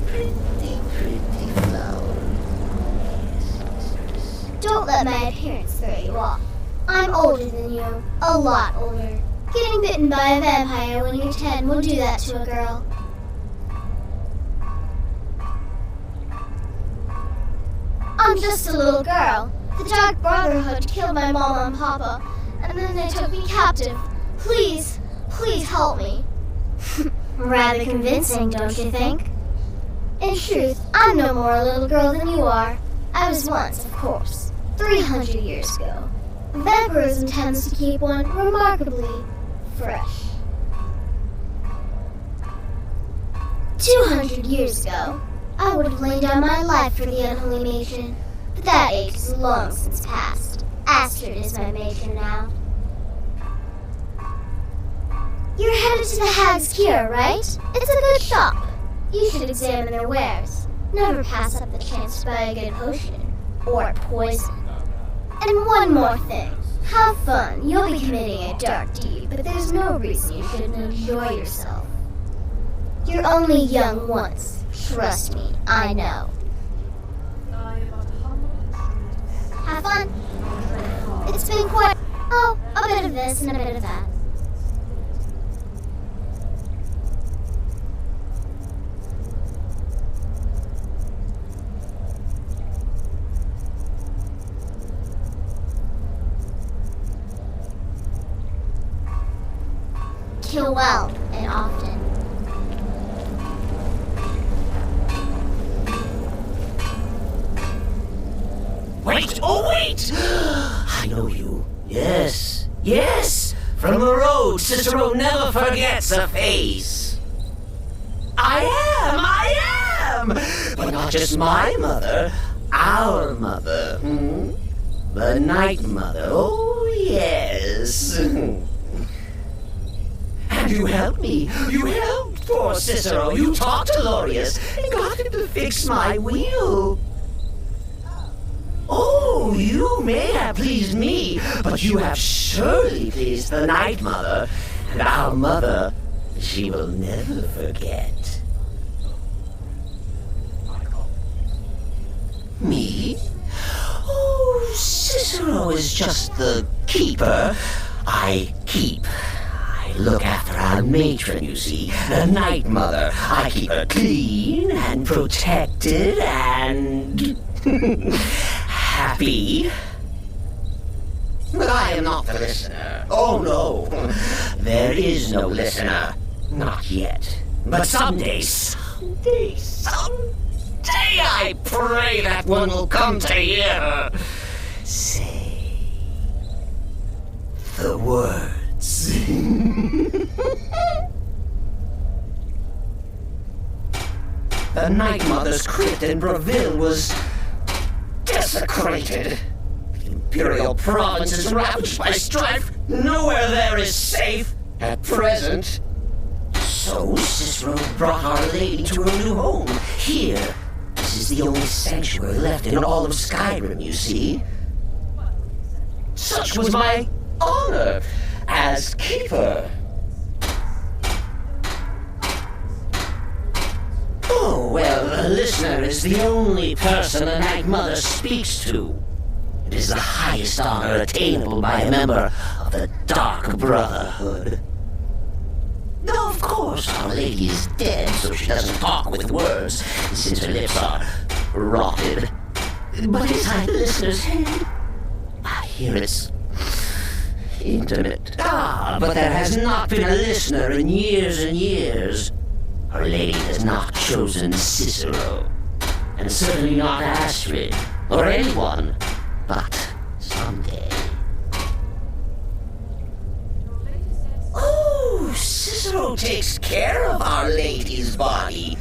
Pretty flowers. Don't let my appearance throw you off. I'm older than you. A lot older. Getting bitten by a vampire when you're 10 will do that to a girl. I'm just a little girl. The Dark Brotherhood killed my mama and papa, and then they took me captive. Please, please help me. Rather convincing, don't you think? In truth, I'm no more a little girl than you are. I was once, of course, 300 years ago. Vampirism tends to keep one remarkably fresh. 200 years ago, I would have laid down my life for the unholy matron, but that age is long since past. Astrid is my matron now. You're headed to the Hag's Cure, right? It's a good shop. You should examine their wares. Never pass up the chance to buy a good potion. Or poison. And one more thing. Have fun. You'll be committing a dark deed, but there's no reason you shouldn't enjoy yourself. You're only young once. Trust me, I know. Have fun. It's been quite... Oh, a bit of this and a bit of that. Kill well and often. Wait! Oh, wait! I know you. Yes. Yes! From the road, Cicero never forgets a face. I am! But not just my mother. Our mother. The Night Mother. Oh, yes. And you helped me. You helped poor Cicero. You talked to Lorius and got him to fix my wheel. Oh, you may have pleased me, but you have surely pleased the Night Mother. And our mother, she will never forget. Me? Oh, Cicero is just the keeper. I keep. I look after our matron, you see, the Night Mother. I keep her clean and protected and... happy. But I am not the listener. Oh, no. There is no listener. Not yet. But someday, I pray that one will come to hear her say the words. The Night Mother's crypt in Breville was desecrated. The Imperial province is ravaged by strife. Nowhere there is safe at present. So Cicero brought Our Lady to her new home. Here, this is the only sanctuary left in all of Skyrim, you see. Such was my honor as keeper. Oh, well, the listener is the only person the Night Mother speaks to. It is the highest honor attainable by a member of the Dark Brotherhood. Though, of course, Our Lady is dead, so she doesn't talk with words, since her lips are rotted. But inside the listener's head, I hear it's intimate. But there has not been a listener in years and years. Our Lady has not chosen Cicero, and certainly not Astrid, or anyone, but someday. Oh, Cicero takes care of Our Lady's body,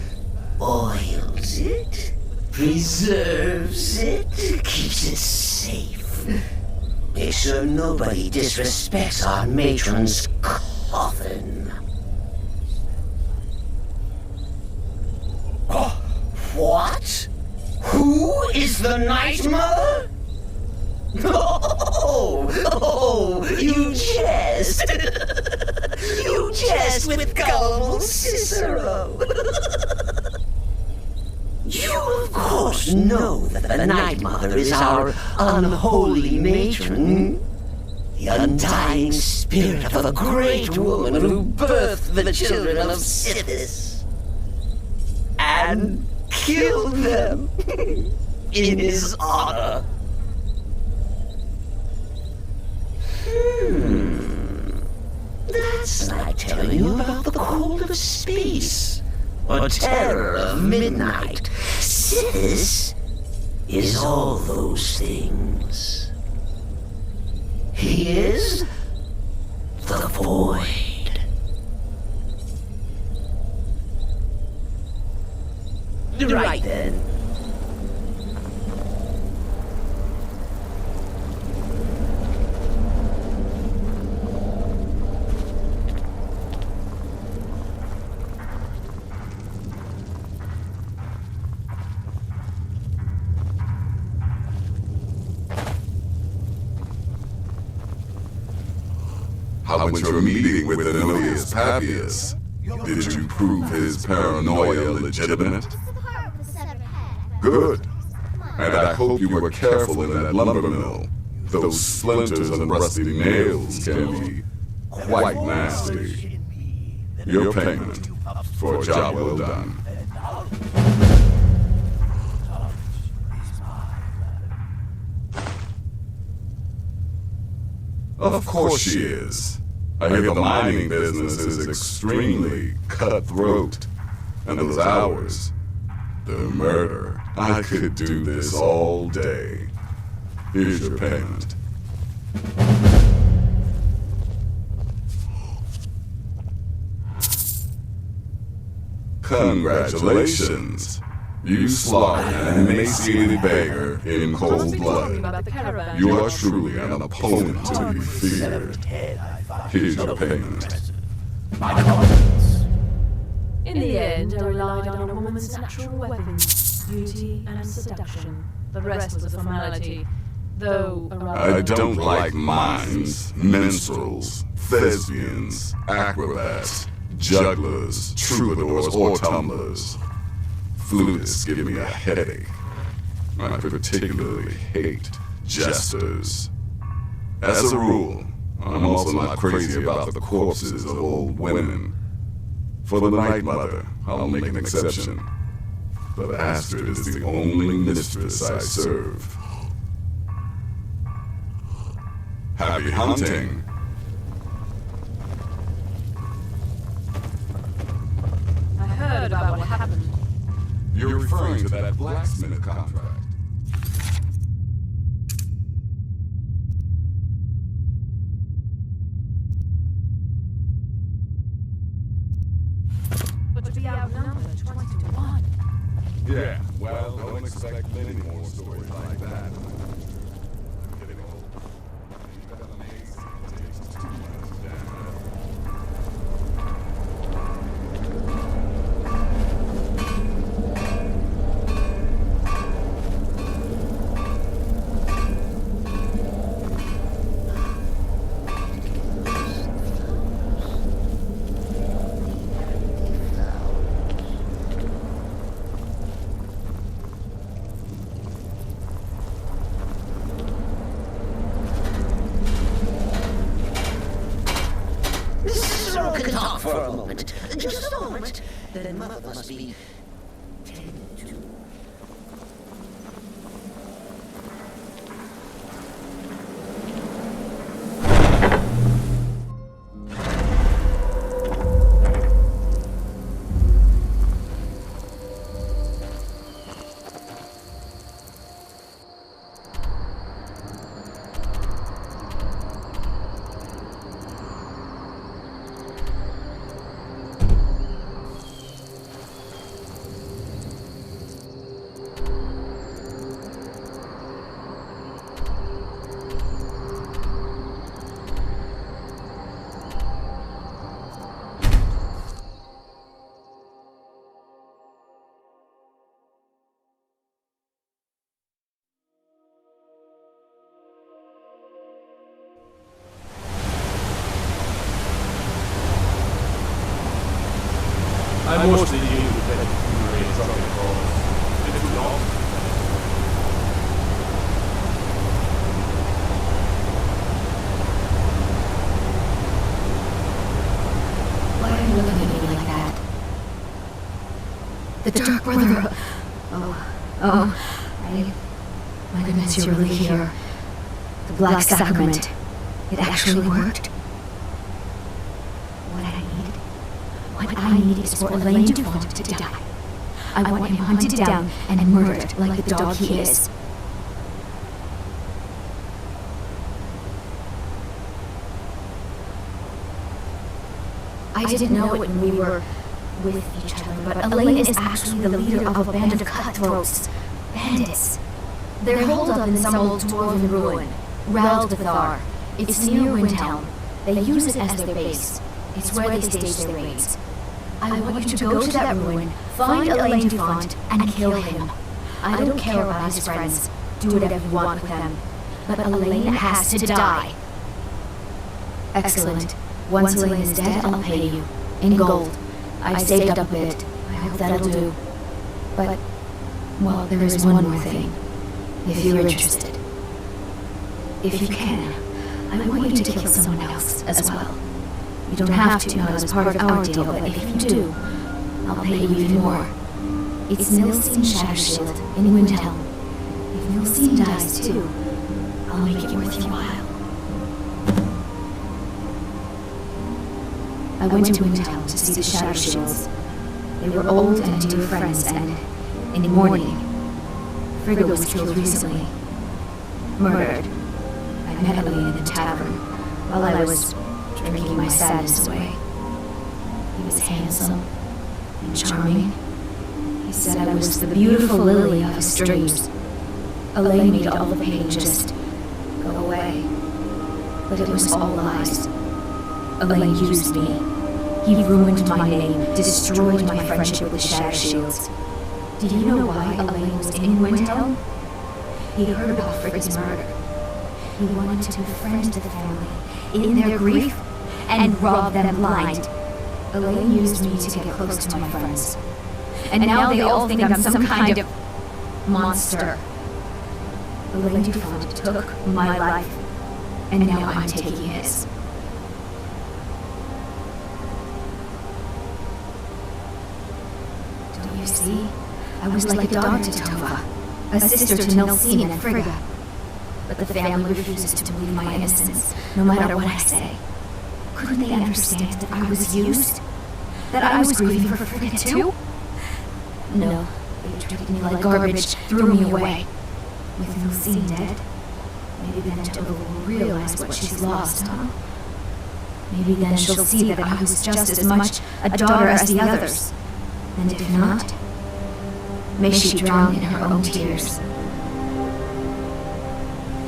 oils it, preserves it, keeps it safe, makes sure nobody disrespects our matron's coffin. What? Who is the Night Mother? Oh, you jest. You jest with gullible Cicero. You, of course, know that the Night Mother is our unholy matron. The undying spirit of a great woman who birthed the children of Sithis. And killed them in his honor. That's like telling you about the cold of space, or terror of midnight. Sithis is all those things. He is the void. Right then. How went your meeting with Zenodius Papias? Did you prove his paranoia legitimate? Good. And I hope you were careful in that lumber mill. Those splinters and rusty nails can be quite nasty. Your payment for a job well done. Of course she is. I hear the mining business is extremely cutthroat. And those hours, the murder, I could do this all day. Here's your payment. Congratulations. You slaughtered an emaciated beggar in cold blood. You are truly an opponent to be feared. Here's your payment. In the end, I relied on a woman's natural weapons, beauty and seduction. The rest was a formality, though a rather... I don't like mimes, minstrels, thespians, acrobats, jugglers, troubadours, or tumblers. Flutists give me a headache. I particularly hate jesters. As a rule, I'm also not crazy about the corpses of old women. For the Night Mother, I'll make an exception. But Astrid is the only mistress I serve. Happy hunting! I heard about what happened. You're referring to that blacksmith contract. But to be outnumbered 20 to 1. Yeah, well, don't expect many more stories like that. I'm getting old. You've got an ace. It takes too much damn. For a moment. Just a moment. Then Mother must be tended to. I mostly deal with that fury trucking calls. It's too long. Why are you looking at me like that? The Dark Brotherhood. My goodness, you're really here. The Black Sacrament. It actually worked. What I need is for Elaine Dufont to die. I want him hunted down and murdered like the dog he is. I didn't know it when we were with each other, but Elaine is actually the leader of a band of cutthroats. Bandits. They're holed up in some old dwarven ruin. Raldbethar. It's near Windhelm. They use it as their base. It's where they stage their raids. I want you to go to that ruin, find Elaine Dufont, and kill him. I don't care about his friends. Do whatever you want with them. But Elaine has to die. Excellent. Once Elaine is dead, I'll pay you. In gold. I've saved up a bit. I hope that'll do. But, well, there is one more thing. If you're interested. If you can, I want you to kill someone else as well. You don't have to, not as part of our deal, but if you do, I'll pay you even more. It's Nilsine Shattershield in Windhelm. If Nilsine dies too, I'll make it worth your while. I went to Windhelm to see the Shattershields. They were old and dear friends, and in the morning, Frigga was killed recently. Murdered. I met Elaine in the tavern while I was drinking my sadness away. He was handsome and charming. He said I was the beautiful lily of his dreams. Elaine made all the pain just go away. But it was all lies. Elaine used me. He ruined my name, destroyed my friendship with the Shattershields. Do you know why Elaine was in Windhelm? He heard about Frigga's murder. He wanted to befriend the family in their grief and rob them blind. Elaine used me to get close to my friends. And now they all think I'm some kind of monster. Elaine Dufont took my life, and now I'm taking his. Don't you see? I was like a daughter to Tova, a sister to Nilsine and Frigga. But the family refuses to believe my innocence, no matter what I say. Couldn't they understand that I was used? That I was grieving for Frigga too? No, they treated me like garbage, threw me away. With Nilsine dead, maybe then Tova will realize what she's lost, huh? Maybe then she'll see that I was just as much a daughter as the others. And if not, may she drown in her own tears.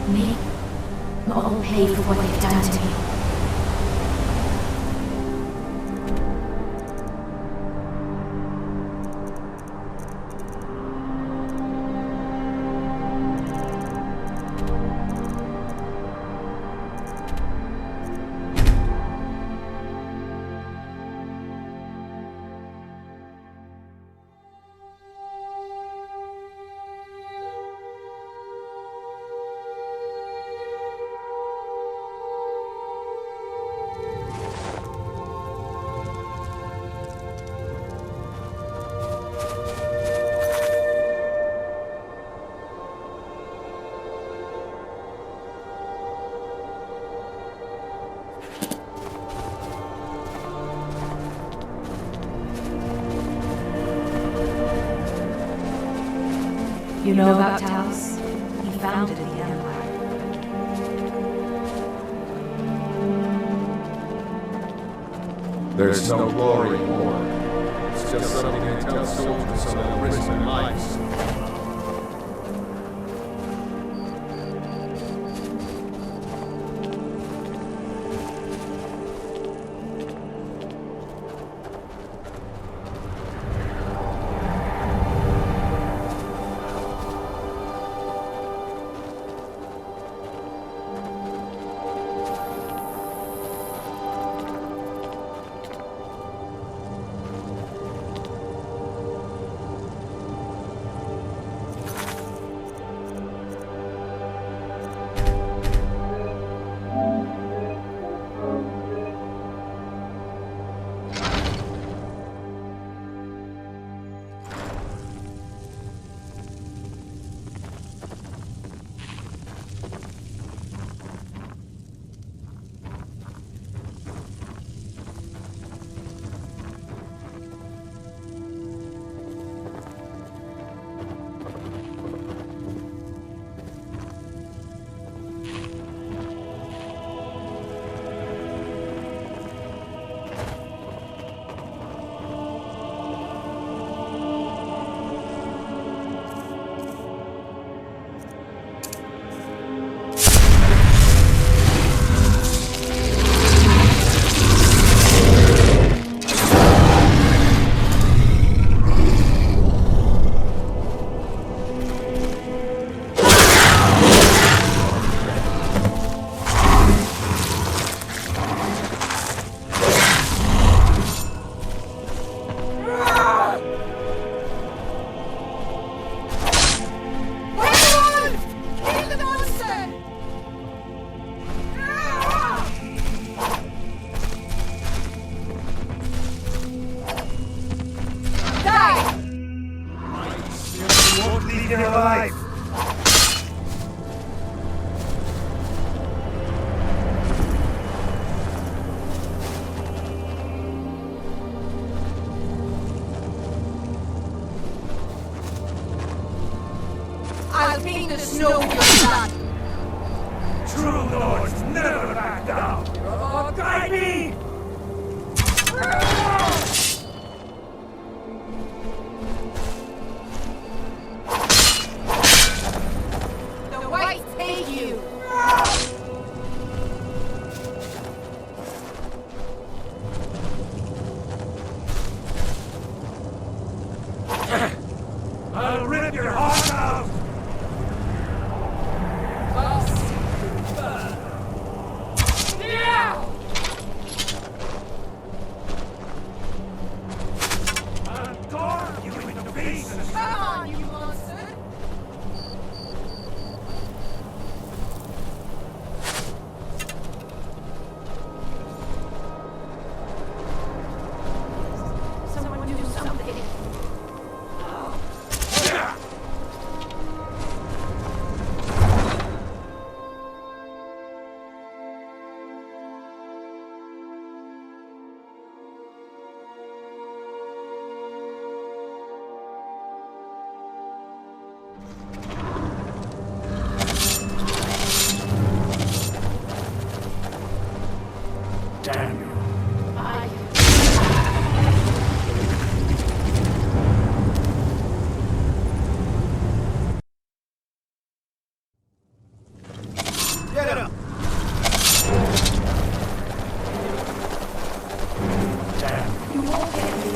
May all pay for what they've done to me. You know about Talos? He founded the Empire. There's no glory anymore. It's just something they tell soldiers so they'll risk their lives. alive! I'll paint the snow with your blood. True lords never back down! Oh, guide me! The whites hate you. I'll rip your heart out! Yeah! I'll torn you into pieces! Come on, you monster! Someone do something. Damn you. Get up! Damn. You won't get me.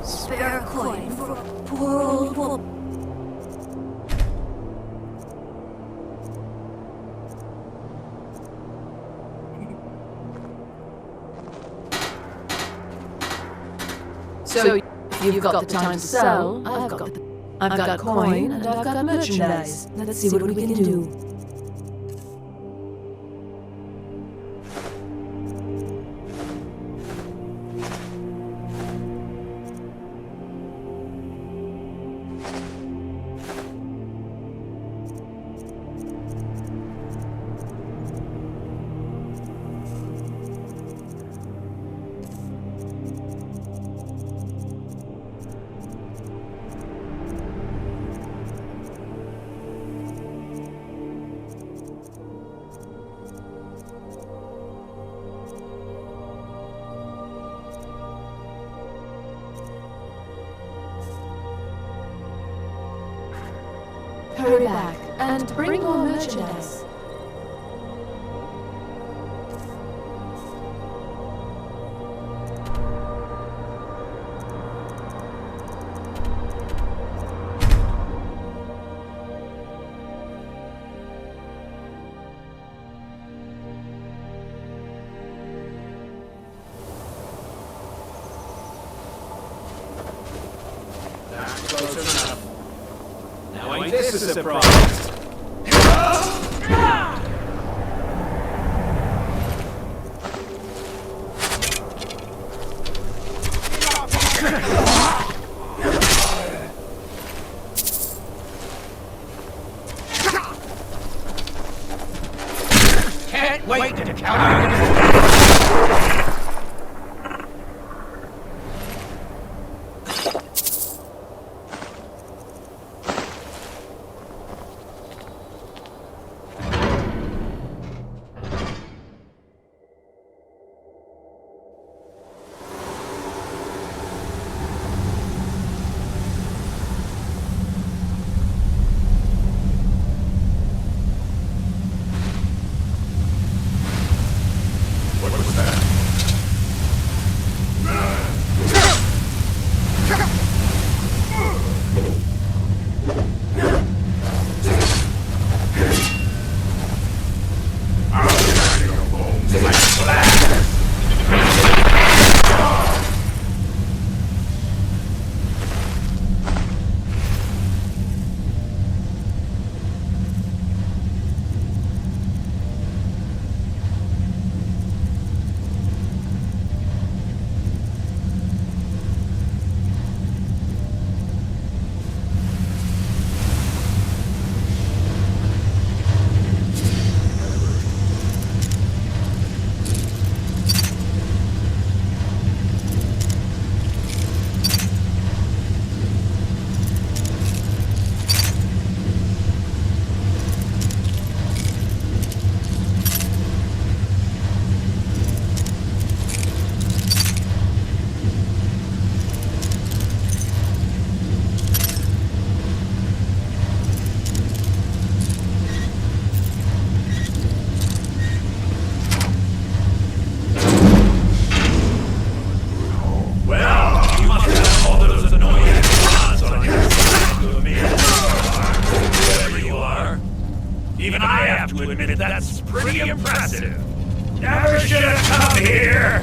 Spare a coin for a poor old woman. So, if you've got the time to sell, I've got coin and I've got merchandise. Let's see what we can do. Hurry back and bring more merchandise. That's close enough. Now ain't this a surprise? Can't wait to count. Even I have to admit that's pretty impressive. Never should have come here!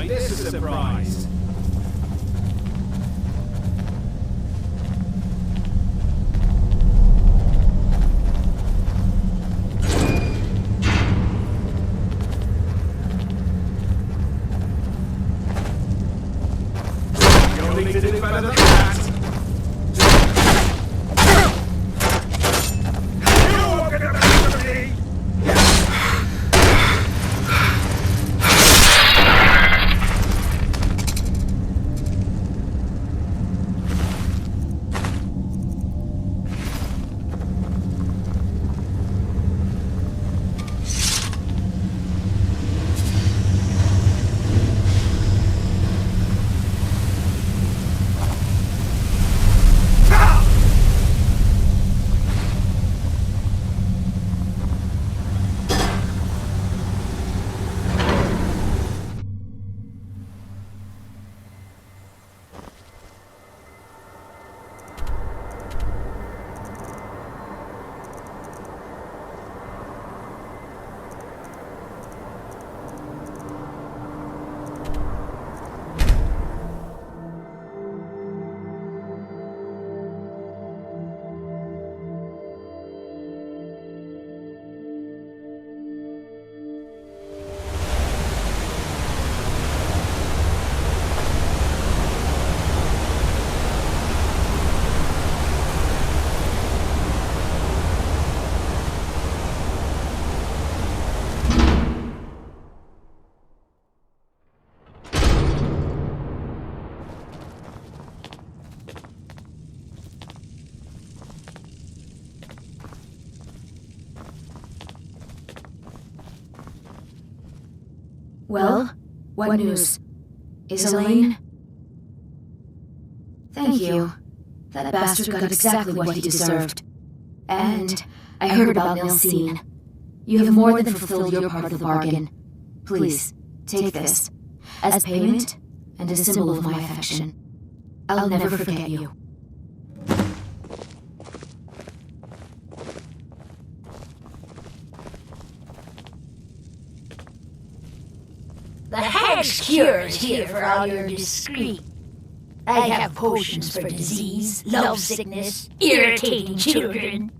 find this a surprise? You need to do better than that. Well, what news? Is Elaine? Thank you. That bastard got exactly what he deserved. And I heard about Nilsine. You have more than fulfilled your part of the bargain. Please, take this, as payment and a symbol of my affection. I'll never forget you. The Hag's Cure is here for all your discreet. I have potions for disease, love sickness, irritating children.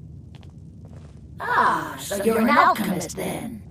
Ah, so you're an alchemist then.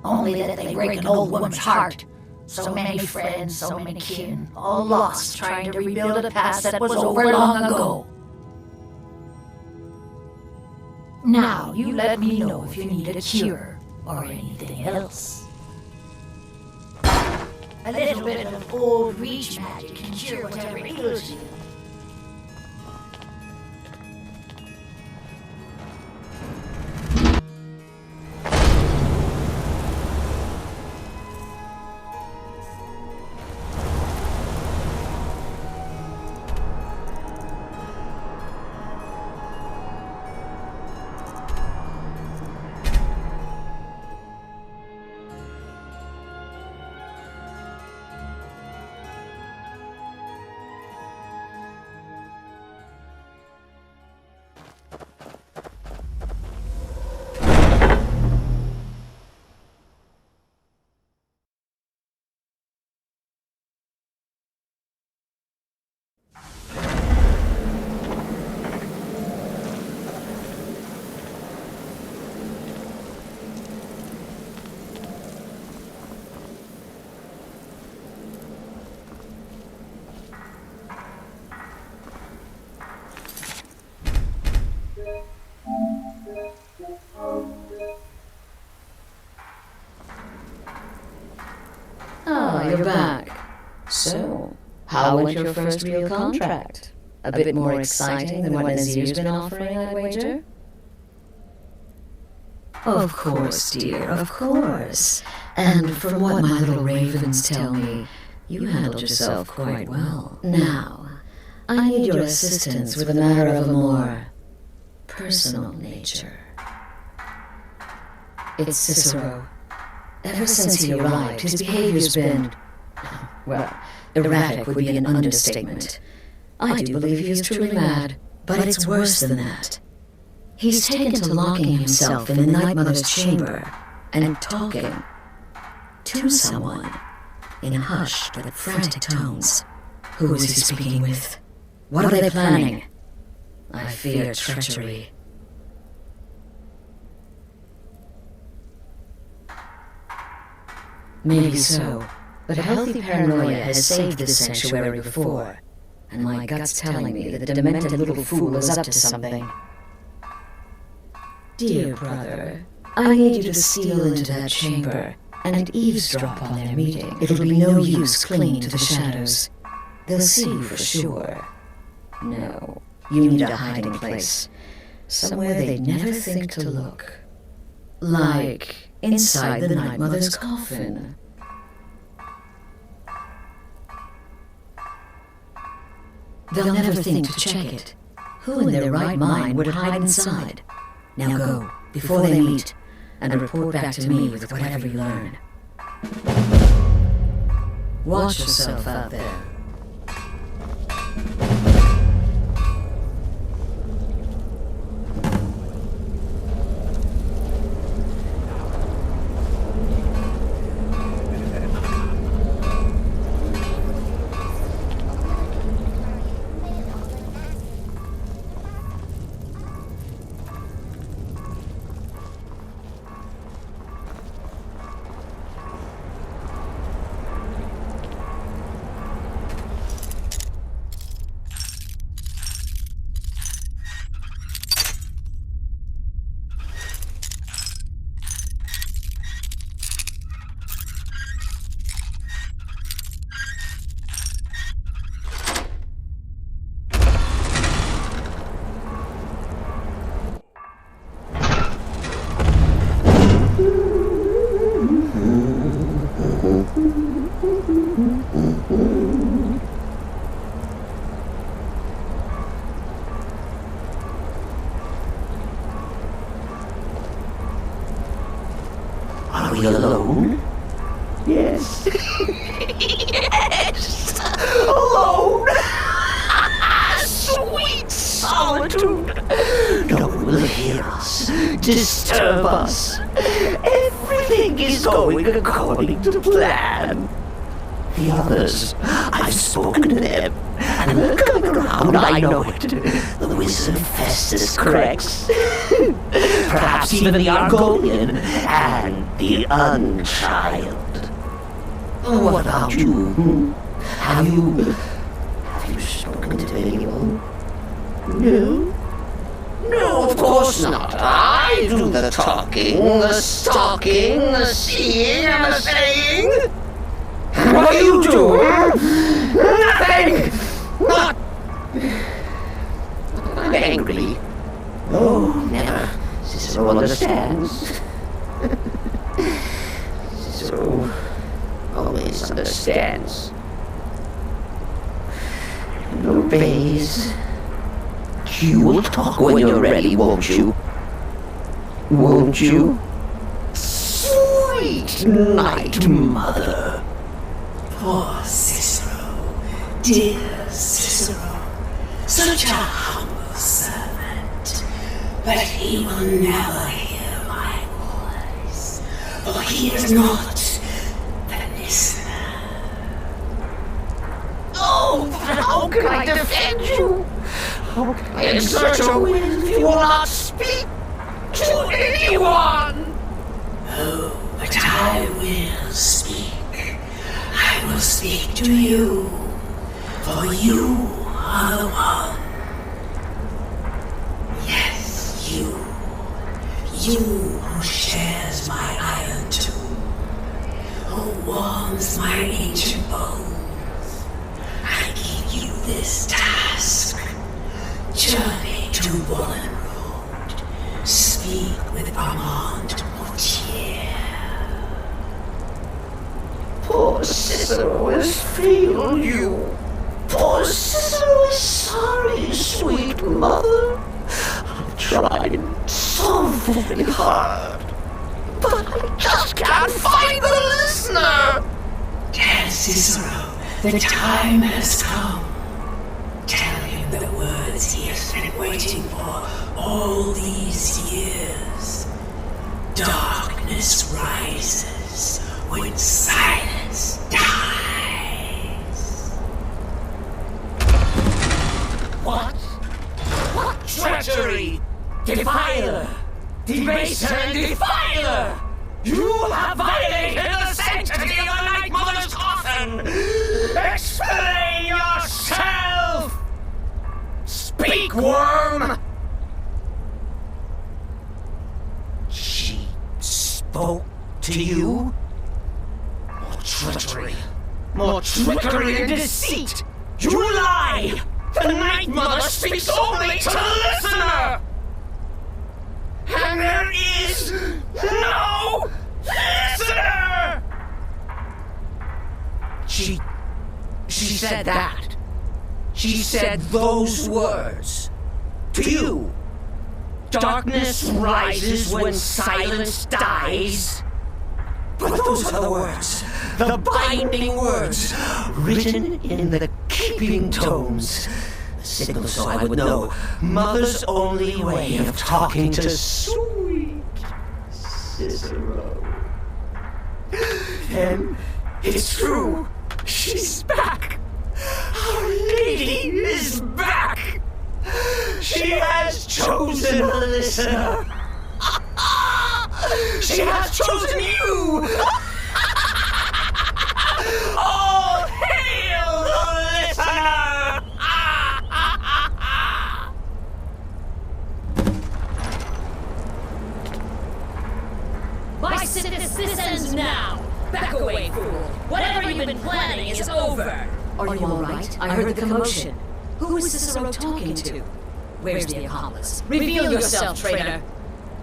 Only that they break an old woman's heart. So many friends, so many kin, all lost trying to rebuild a past that was over long ago. Now, you let me know if you need a cure or anything else. A little bit of old reach magic can cure whatever ails you. Ah, you're back. So, how went your first real contract? A bit more exciting than what Nazir's been offering, I'd wager? Of course, dear, of course. And from what my little ravens tell me, you handled yourself quite well. Now, I need your assistance with a matter of a more personal nature. It's Cicero. Ever since he arrived, his behavior's been, well, erratic would be an understatement. I do believe he is truly mad, but it's worse than that. He's taken to locking himself in the Night Mother's chamber and talking to someone in hushed but frantic tones. Who is he speaking with? What are they planning? I fear treachery. Maybe so, but a healthy paranoia has saved this sanctuary before, and my gut's telling me that the demented little fool is up to something. Dear brother, I need you to steal into that chamber and eavesdrop on their meeting. It'll be no use clinging to the shadows. They'll see you for sure. No, you need a hiding place. Somewhere they'd never think to look. Like inside the Night Mother's coffin. They'll never think to check it. Who in their right mind would hide inside? Now go, before they meet, and report back to me with whatever you learn. Watch yourself out there. Are we alone? Yes. Yes! Alone! Sweet solitude! No one will hear us, disturb us. Everything is going according to plan. The others, I've spoken to them, and they're coming around, I know it. The wizard Festus Crex. Perhaps even the Argonian, and the Unchild. What about you? Have you spoken to anyone? No? No, of course not. I do the talking, the stalking, the seeing, and the saying. What do you do? Nothing! Not... I'm angry. Oh, never. Cicero understands. Cicero always understands. And obeys. You'll talk when you're ready, won't you? Won't you? Sweet night, mother. Poor Cicero, dear Cicero, such a humble servant, but he will never hear my voice, for he is not the listener. Oh, how can I defend you? How can I exert your will if you will not speak to anyone? Oh, but I will speak. I will speak to you, for you are the one. Yes, you. You who shares my iron tomb, who warms my ancient bones. I give you this task. Journey to Wallen Road. Speak with Armand Mortier. Poor Cicero has failed you. Poor Cicero has Mother? I've tried so very hard, but I just can't find the listener! Tell Cicero the time has come. Tell him the words he has been waiting for all these years. Darkness rises when silence dies. What? What treachery! Defiler! Debaser and defiler! You have violated the sanctity of the Night Mother's coffin! Explain yourself! Speak, worm! She spoke to you? More treachery! More trickery and deceit! You lie! The Night Mother speaks only to the listener! And there is no listener! She said that. She said those words. To you. Darkness rises when silence dies. But those are the words, the binding words, written in the keeping tomes. The signal so I would know Mother's only way of talking to sweet Cicero. And it's true, she's back. Our Lady is back. She has chosen a listener. She has chosen you! All hail the listener! My sickness, this ends now! Back away, fool! Whatever you've been planning is over! Are you all right? I heard the commotion. Who is Cicero talking to? Where's the accomplice? Reveal yourself, traitor!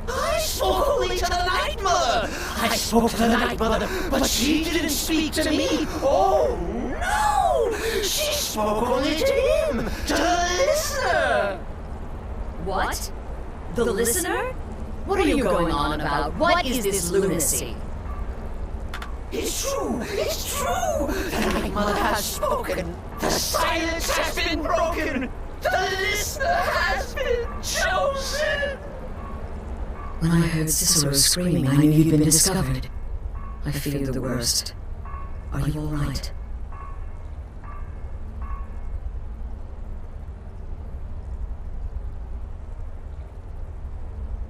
I spoke only to the Night Mother! I spoke to the Night Mother, but she didn't speak to me! Oh, no! She spoke only to him! To the listener! What? The listener? What are you going on about? What is this lunacy? It's true! It's true! The Night Mother has spoken! The silence has been broken! The listener has been chosen! When I heard Cicero screaming, I knew you'd been discovered. I feared the worst. Are you all right?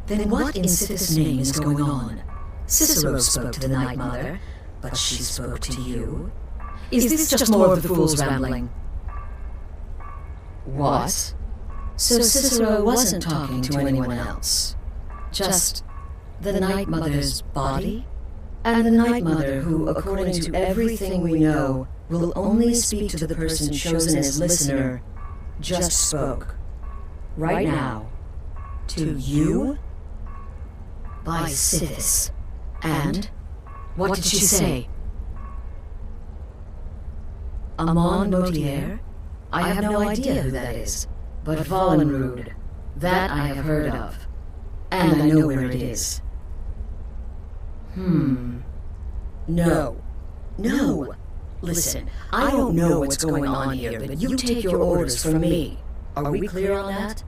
Then what in Sith's name is going on? Cicero spoke to the Night Mother, but she spoke to you? Is this just more of the fool's rambling? What? So Cicero wasn't talking to anyone else? Just the Night Mother's body? And the Night Mother who, according to everything we know, will only speak to the person chosen as listener, just spoke. Right now. To you? By Sithis. And? What did she say? Amon Motier? I have no idea who that is. But Vollenrude, that I have heard of. And I know where it is. No. No! Listen, I don't know what's going on here, but you take your orders from me. Are we clear on that?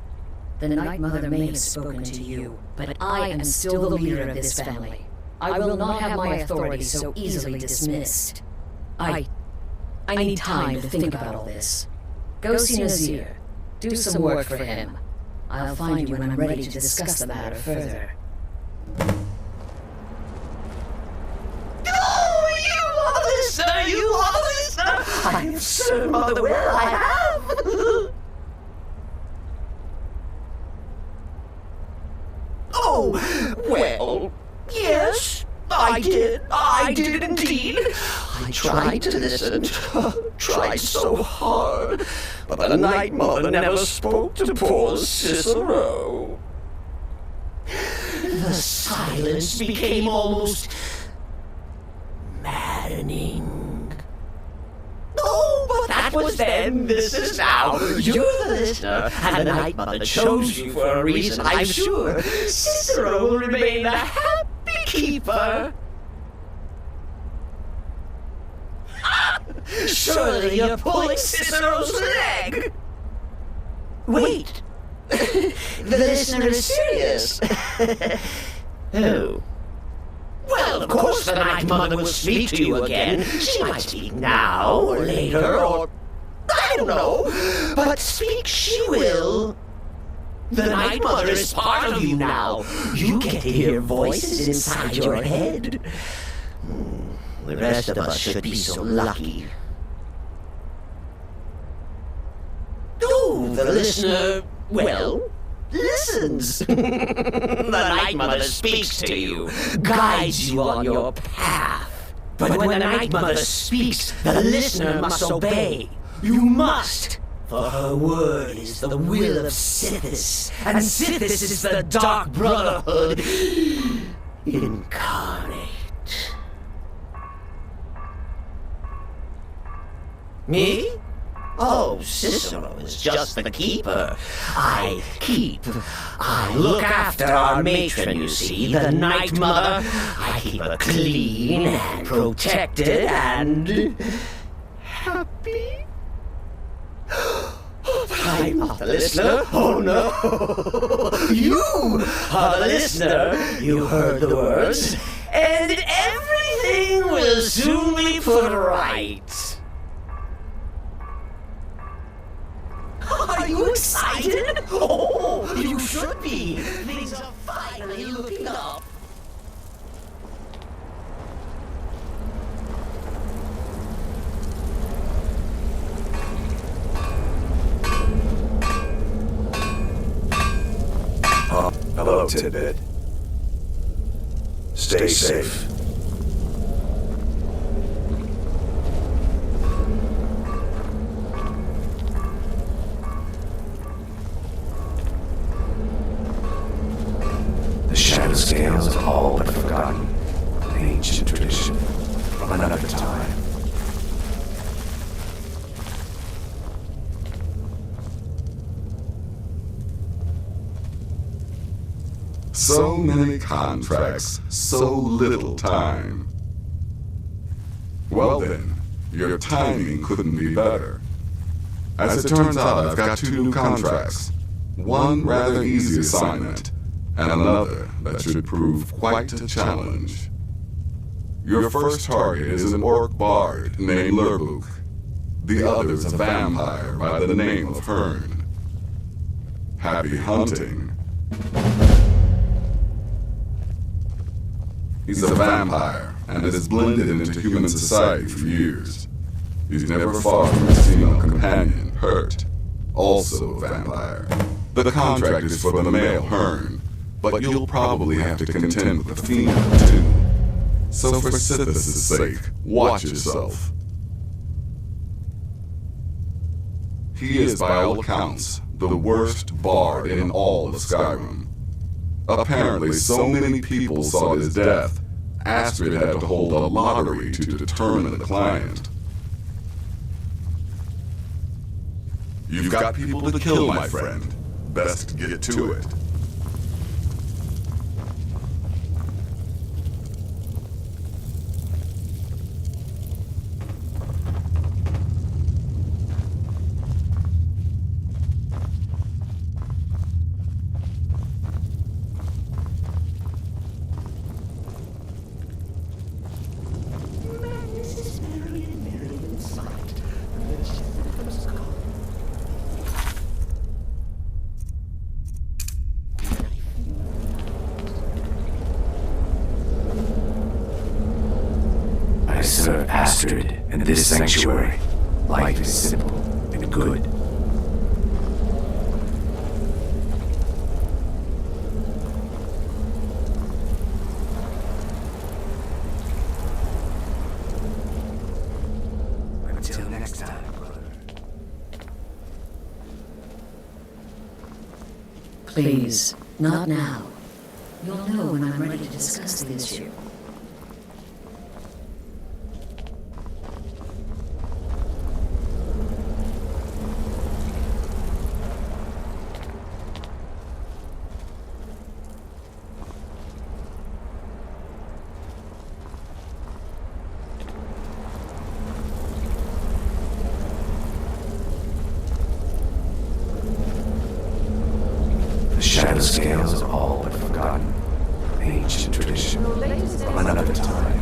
The Night Mother may have spoken to you, but I am still the leader of this family. I will not have my authority so easily dismissed. I need time to think about all this. Go see Nazir. Do some work for him. I'll find you when I'm ready to discuss the matter further. Oh, you are the listener! You are the listener! I have served Mother well, I have! Oh, well, yes, I did indeed. I tried to listen, tried so hard, but the Night Mother never spoke to poor Cicero. The silence became almost maddening. Oh, but that That was then, this is now. You're the listener, and the Night Mother chose you for a reason, I'm sure. Cicero will remain the happy keeper. Surely you're pulling Cicero's leg! Wait! The listener is serious. Oh. Well, of course the Night Mother will speak to you again. She might speak now, or later, or... I don't know. But speak she will. The Night Mother is part of you now. You get to hear voices inside your head. The rest of us should be so lucky. Oh, the listener, well, listens. The Night Mother speaks to you, guides you on your path. But when the Night Mother speaks, the listener must obey. You must. For her word is the will of Sithis, and Sithis is the Dark Brotherhood incarnate. Me? Oh, Cicero is just the keeper. I keep. I look after our matron, you see, the Night Mother. I keep her clean and protected and... happy? I'm not the listener. Oh no! You are the listener. You heard the words. And everything will soon be put right. Are you excited? Oh, you should be. Things are finally looking up. Hello, Tidbit. Stay safe. The Shadow Scale is all but forgotten. An ancient tradition from another time. So many contracts, so little time. Well then, your timing couldn't be better. As it turns out, I've got 2 new contracts. One rather easy assignment, and another that should prove quite a challenge. Your first target is an orc bard named Lurbuk. The other is a vampire by the name of Hearn. Happy hunting. He's a vampire, and has blended into human society for years. He's never far from his female companion, Hurt, also a vampire. The contract is for the male Hearn, but you'll probably have to contend with the female too. So for Sithis' sake, watch yourself. He is by all accounts the worst bard in all of Skyrim. Apparently, so many people sought his death, Astrid had to hold a lottery to determine the client. You've got people to kill, my friend. Best get to it. Serve Astrid in this sanctuary. Life is simple and good. Until next time, brother. Please, not now. You'll know when I'm ready to discuss the issue. The shadow scales are all but forgotten. Ancient tradition from another time.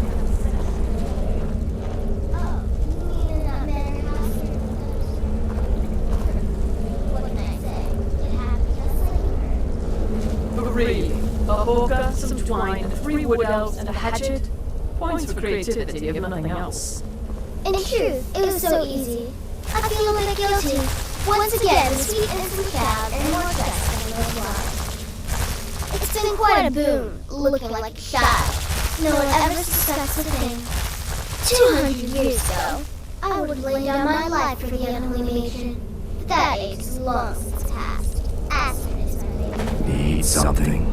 Really? A hookah, some twine, 3 wood elves, and a hatchet? Points for creativity, if nothing else. In truth, it was so easy. I feel a bit guilty. Once again, the sweet innocent child and more dressed than was wise. It's been quite a boon, looking like a child. No one ever suspects a thing. 200 years ago, I would have laid down my life for the unholy nation. But that age is long since past. Astrid is my favorite. Need something?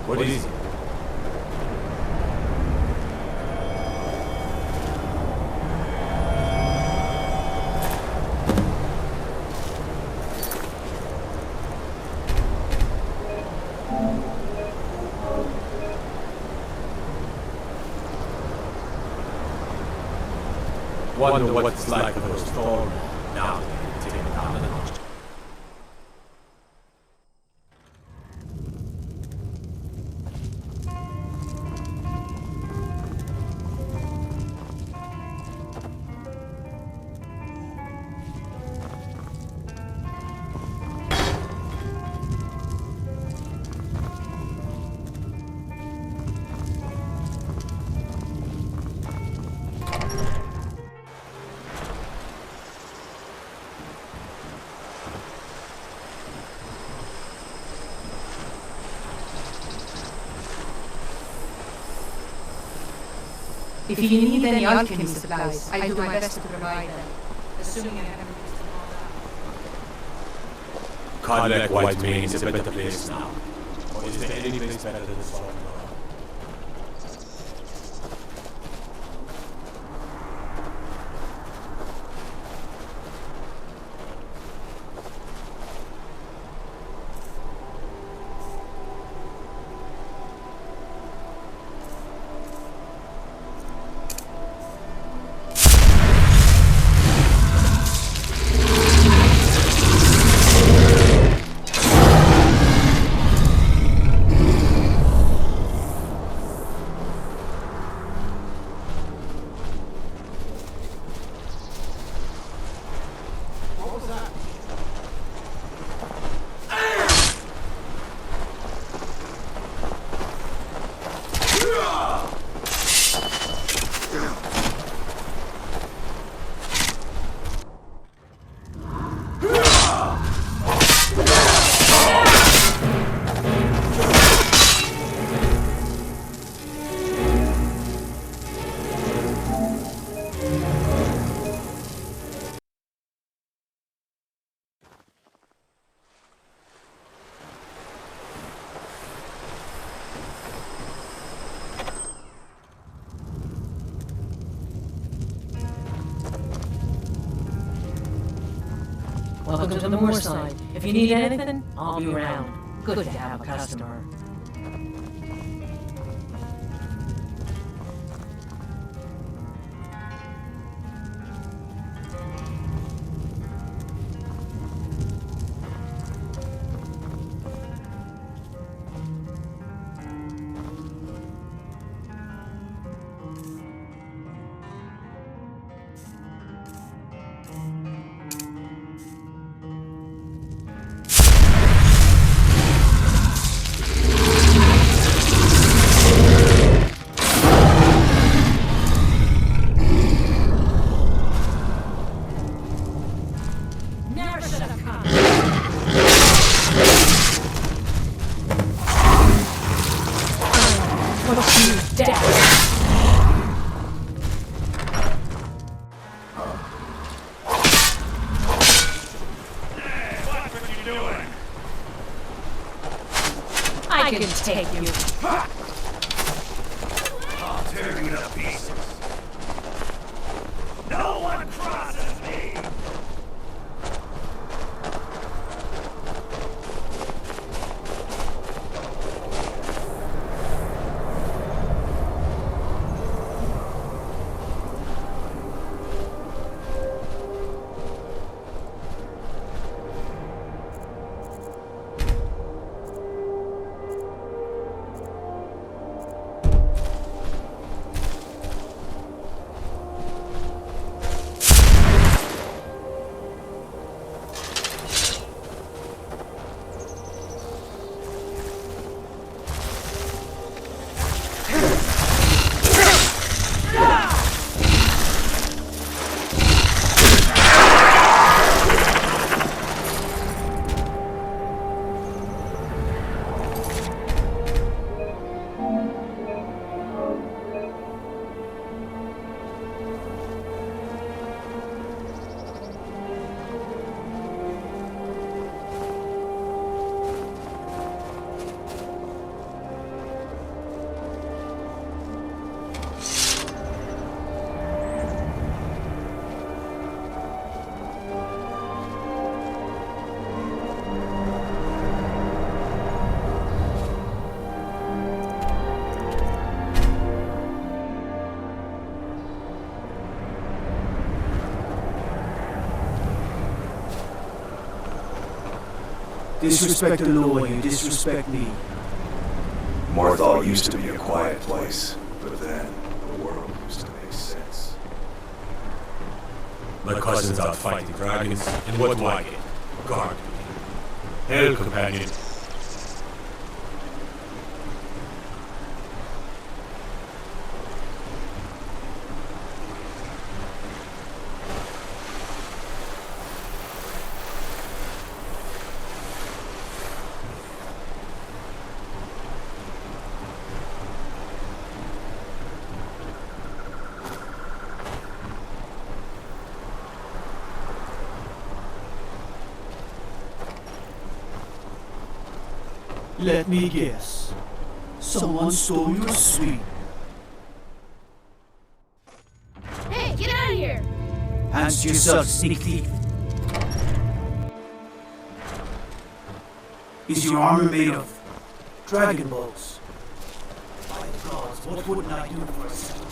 What is it? Wonder what it's like for those storm now they're taking down the notch. If you need any alchemy supplies, I'll do my best to provide them. Assuming I haven't used them all up. Cadillac White Mane is a better place now. Or is there any place better than this one? Welcome to the Moor side. If you need anything, I'll be around. Good to have a customer. you doing? I can take you. I'll tear you to pieces. No one crosses me! Disrespect the law, you disrespect me. Morthal used to be a quiet place, but then the world used to make sense. My cousin's out fighting dragons, and what do I get? Guard me. Hail, companion. Let me guess. Someone stole your sweet. Hey, get out of here! Hands to yourself, sneak thief. Is your armor made of dragon bolts? By the gods, what wouldn't I do for a second?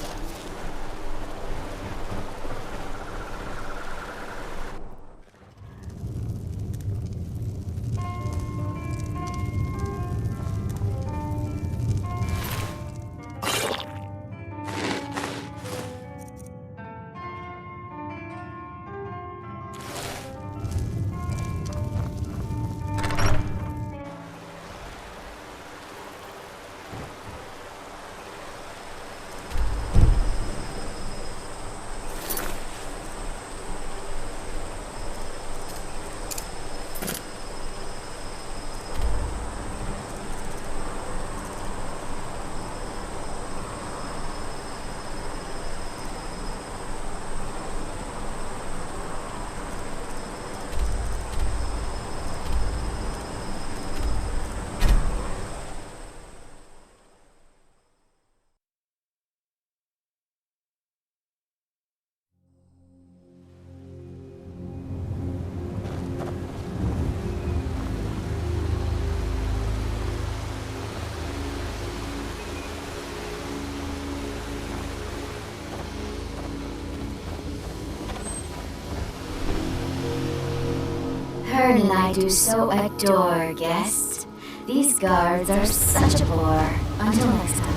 Hearn and I do so adore guests. These guards are such a bore. Until next time.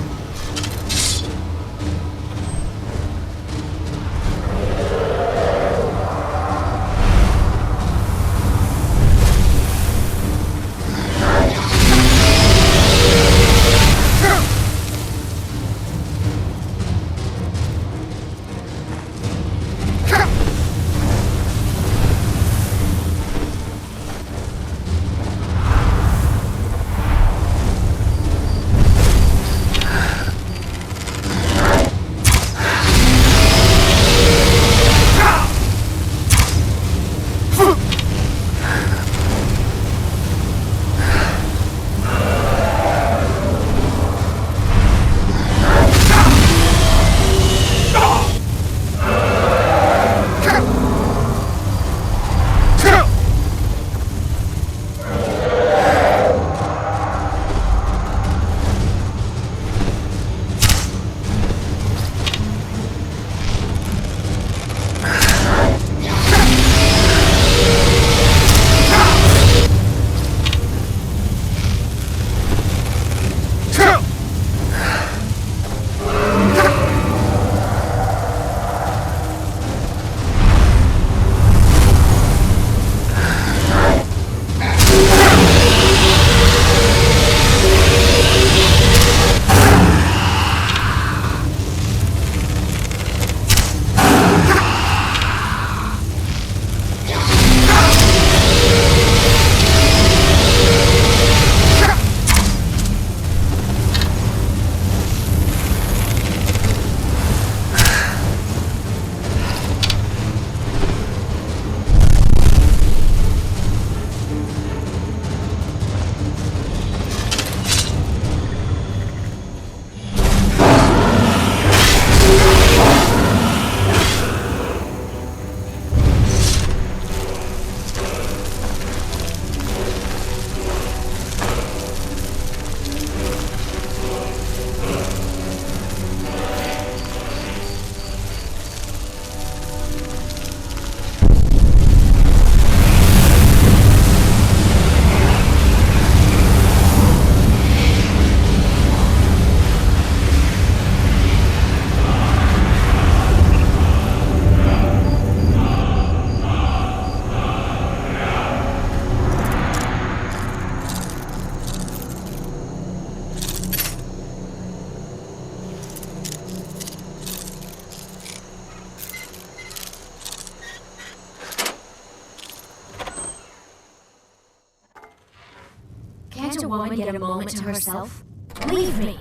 a woman get a moment to herself? Leave me!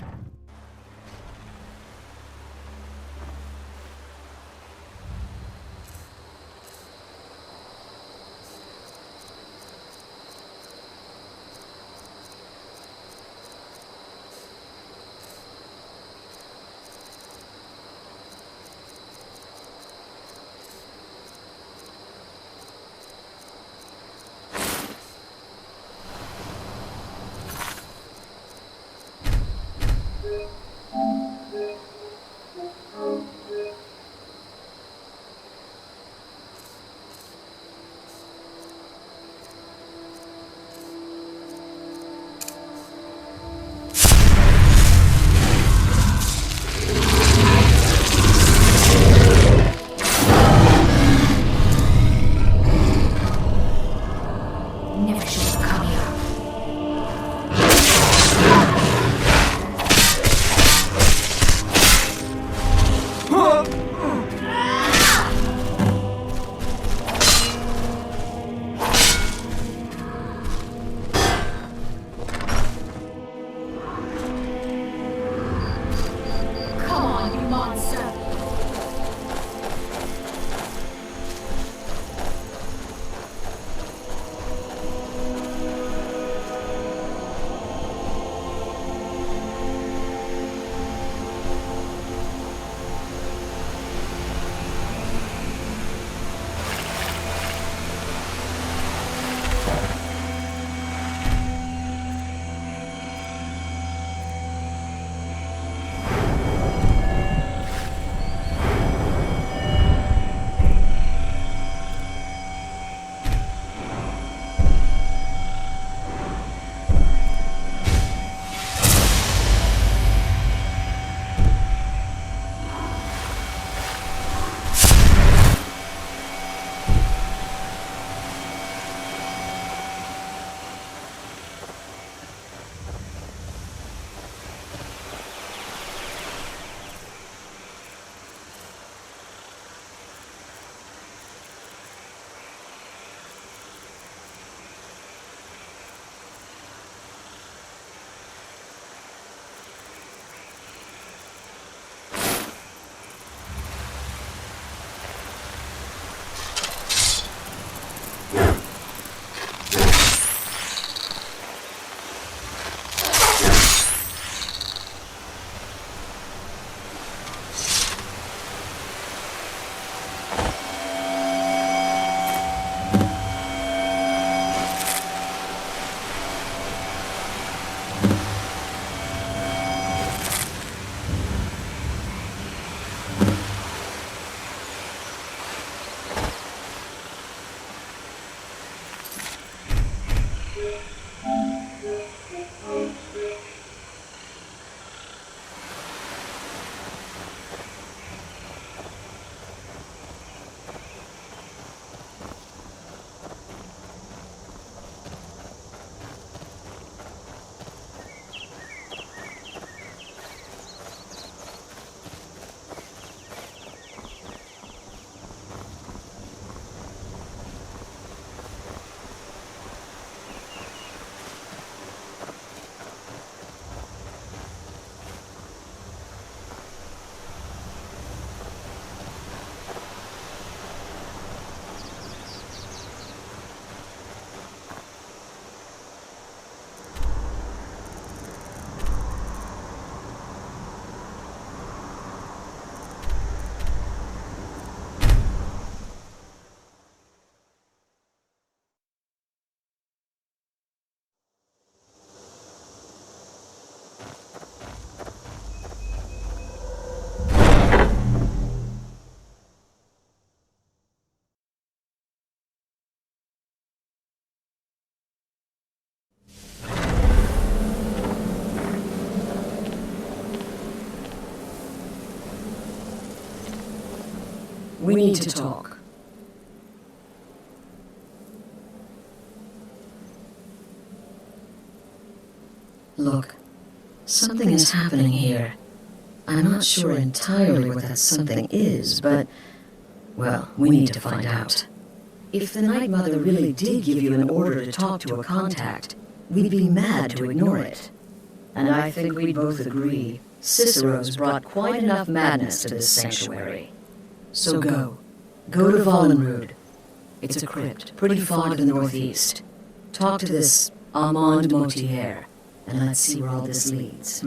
We need to talk. Look, something is happening here. I'm not sure entirely what that something is, but, well, we need to find out. If the Night Mother really did give you an order to talk to a contact, we'd be mad to ignore it. And I think we'd both agree Cicero's brought quite enough madness to this sanctuary. So go. Go to Vollenrud. It's a crypt, pretty far to the northeast. Talk to this Armand Motier, and let's see where all this leads,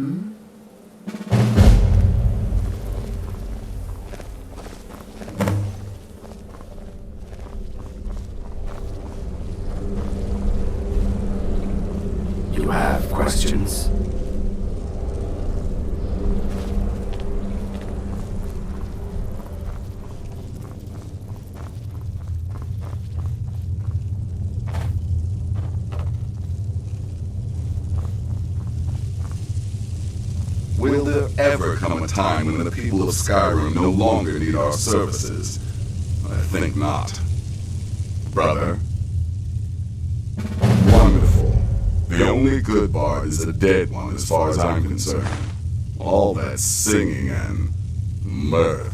You have questions? Will there ever come a time when the people of Skyrim no longer need our services? I think not. Brother? Wonderful. The only good bard is a dead one as far as I'm concerned. All that singing and mirth.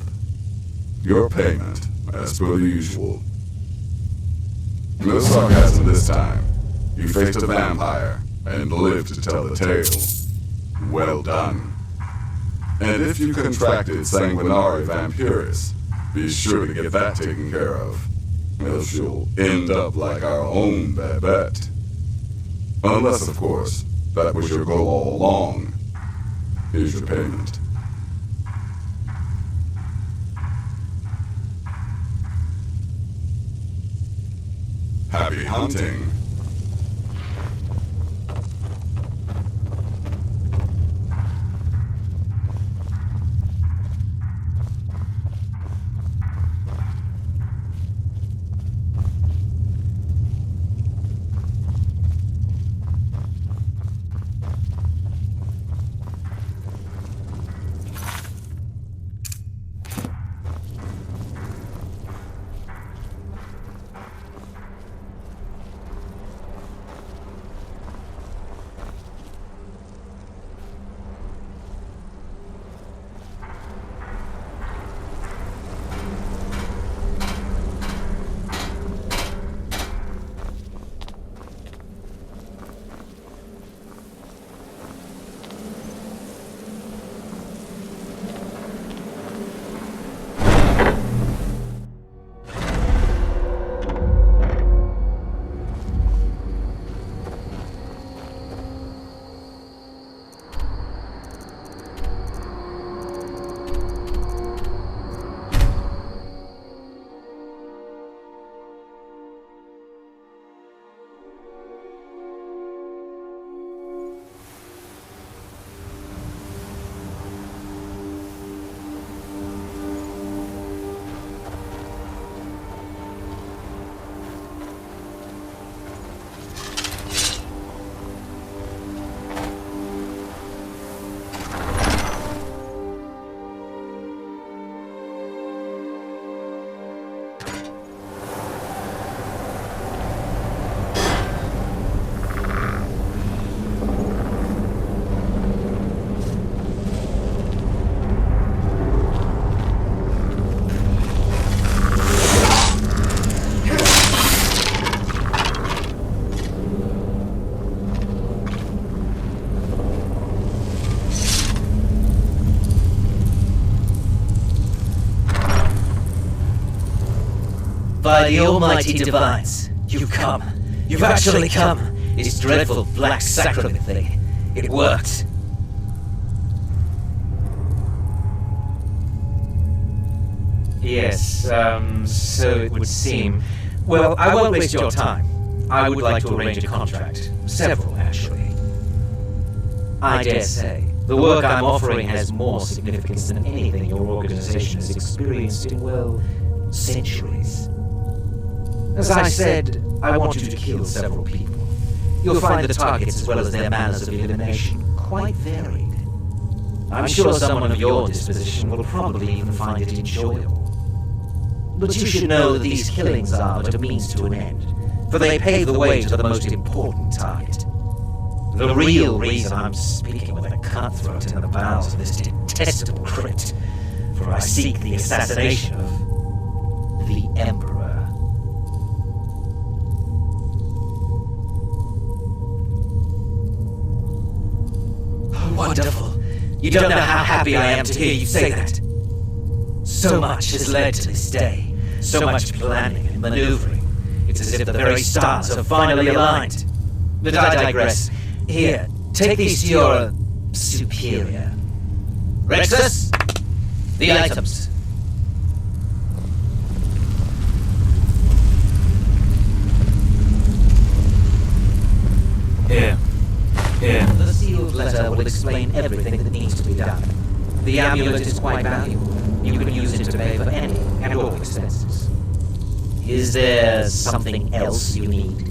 Your payment, as per the usual. No sarcasm this time. You faced a vampire and lived to tell the tale. Well done. And if you contracted Sanguinari Vampiris, be sure to get that taken care of. Else you'll end up like our own Babette. Unless, of course, that was your goal all along. Here's your payment. Happy hunting. By the almighty divines, you've come. You've actually come. This dreadful black sacrament thing. It worked. Yes, so it would seem. Well, I won't waste your time. I would like to arrange a contract. Several, actually. I dare say, the work I'm offering has more significance than anything your organization has experienced in, well, centuries. As I said, I want you to kill several people. You'll find the targets as well as their manners of elimination quite varied. I'm sure someone of your disposition will probably even find it enjoyable. But you should know that these killings are but a means to an end, for they pave the way to the most important target. The real reason I'm speaking with a cutthroat in the bowels of this detestable crypt, for I seek the assassination of the Emperor. Wonderful. You don't know how happy I am to hear you say that. So much has led to this day. So much planning and maneuvering. It's as if the very stars are finally aligned. But I digress. Here, take these to your superior. Rexus, the items. Here. The sealed letter will explain everything that needs to be done. The amulet is quite valuable. You can use it to pay for any and all expenses. Is there something else you need?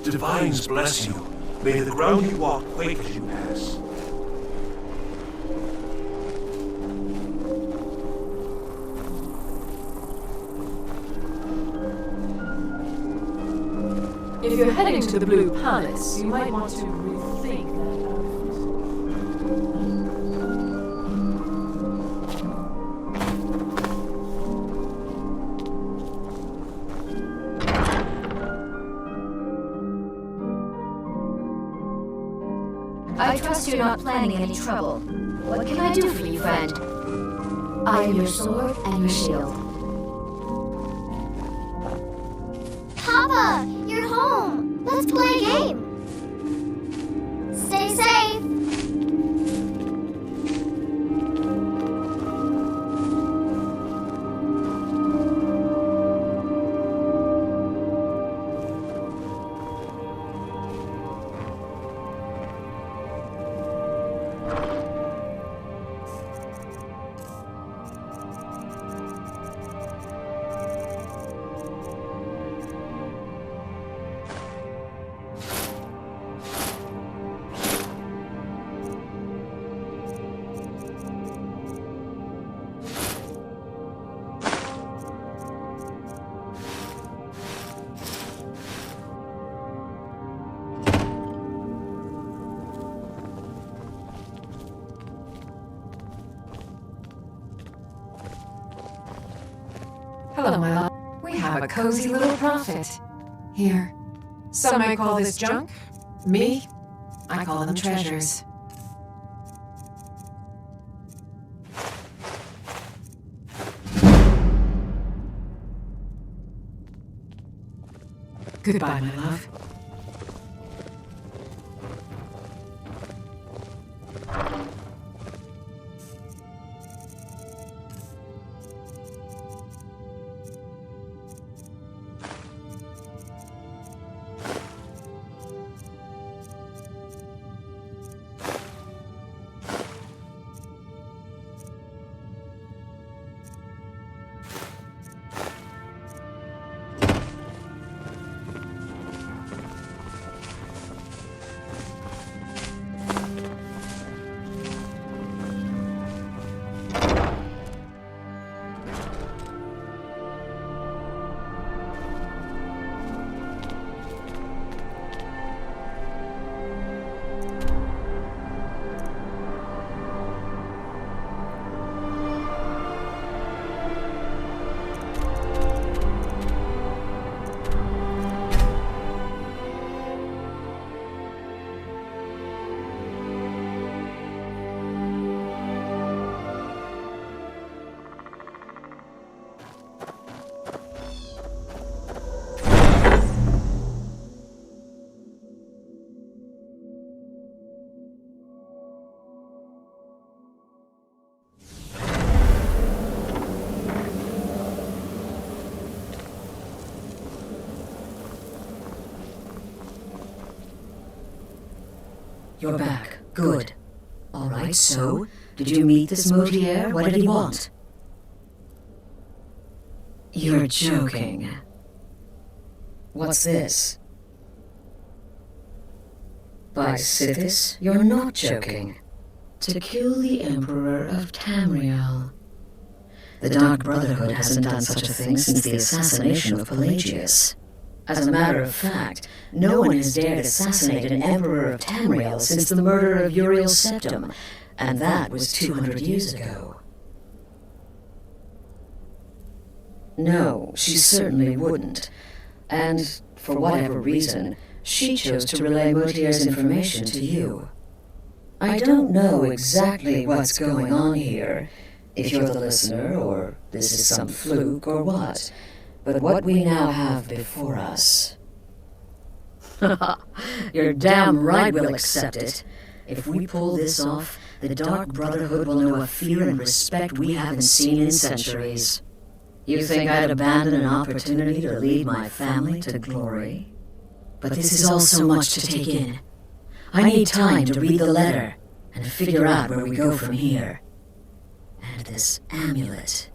Divines bless you. May the ground you walk quake as you pass. If you're heading to the Blue Palace, you might want to rethink that I trust you're not planning any trouble. What can I do for you, friend? I am your sword and your shield. Papa, you're home. Let's play a game. Stay safe. Hello, my love. We have a cozy little prophet. Here. Some might call this junk. Me, I call them treasures. Goodbye, my love. You're back. Good. All right, so, did you meet this Motier? What did he want? You're joking. What's this? By Sithis, you're not joking. To kill the Emperor of Tamriel. The Dark Brotherhood hasn't done such a thing since the assassination of Pelagius. As a matter of fact, no one has dared assassinate an Emperor of Tamriel since the murder of Uriel Septim, and that was 200 years ago. No, she certainly wouldn't. And, for whatever reason, she chose to relay Motier's information to you. I don't know exactly what's going on here, if you're the listener, or this is some fluke, or what. But what we now have before us... You're damn right we'll accept it. If we pull this off, the Dark Brotherhood will know a fear and respect we haven't seen in centuries. You think I'd abandon an opportunity to lead my family to glory? But this is all so much to take in. I need time to read the letter and figure out where we go from here. And this amulet.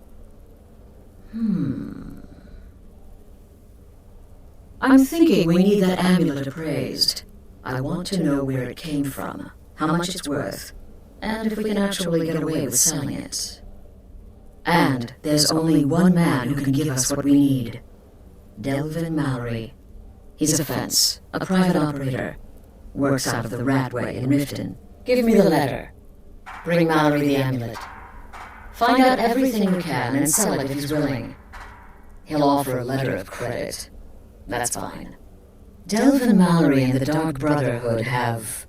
I'm thinking we need that amulet appraised. I want to know where it came from, how much it's worth, and if we can actually get away with selling it. And there's only one man who can give us what we need. Delvin Mallory. He's a fence, a private operator. Works out of the Ratway in Riften. Give me the letter. Bring Mallory the amulet. Find out everything you can and sell it if he's willing. He'll offer a letter of credit. That's fine. Delvin Mallory and the Dark Brotherhood have...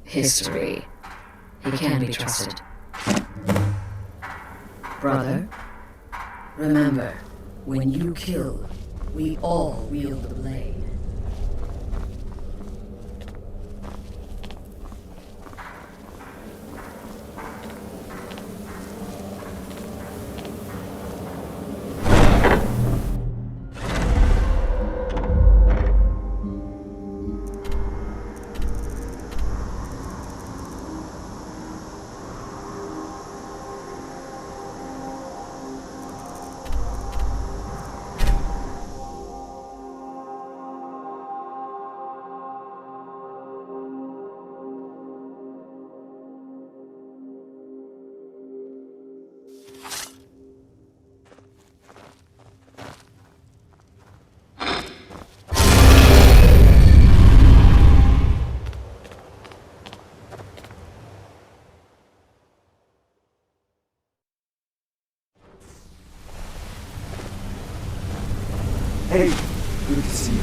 history. He can't be trusted. Brother, remember, when you kill, we all wield the blade. Hey, good to see you.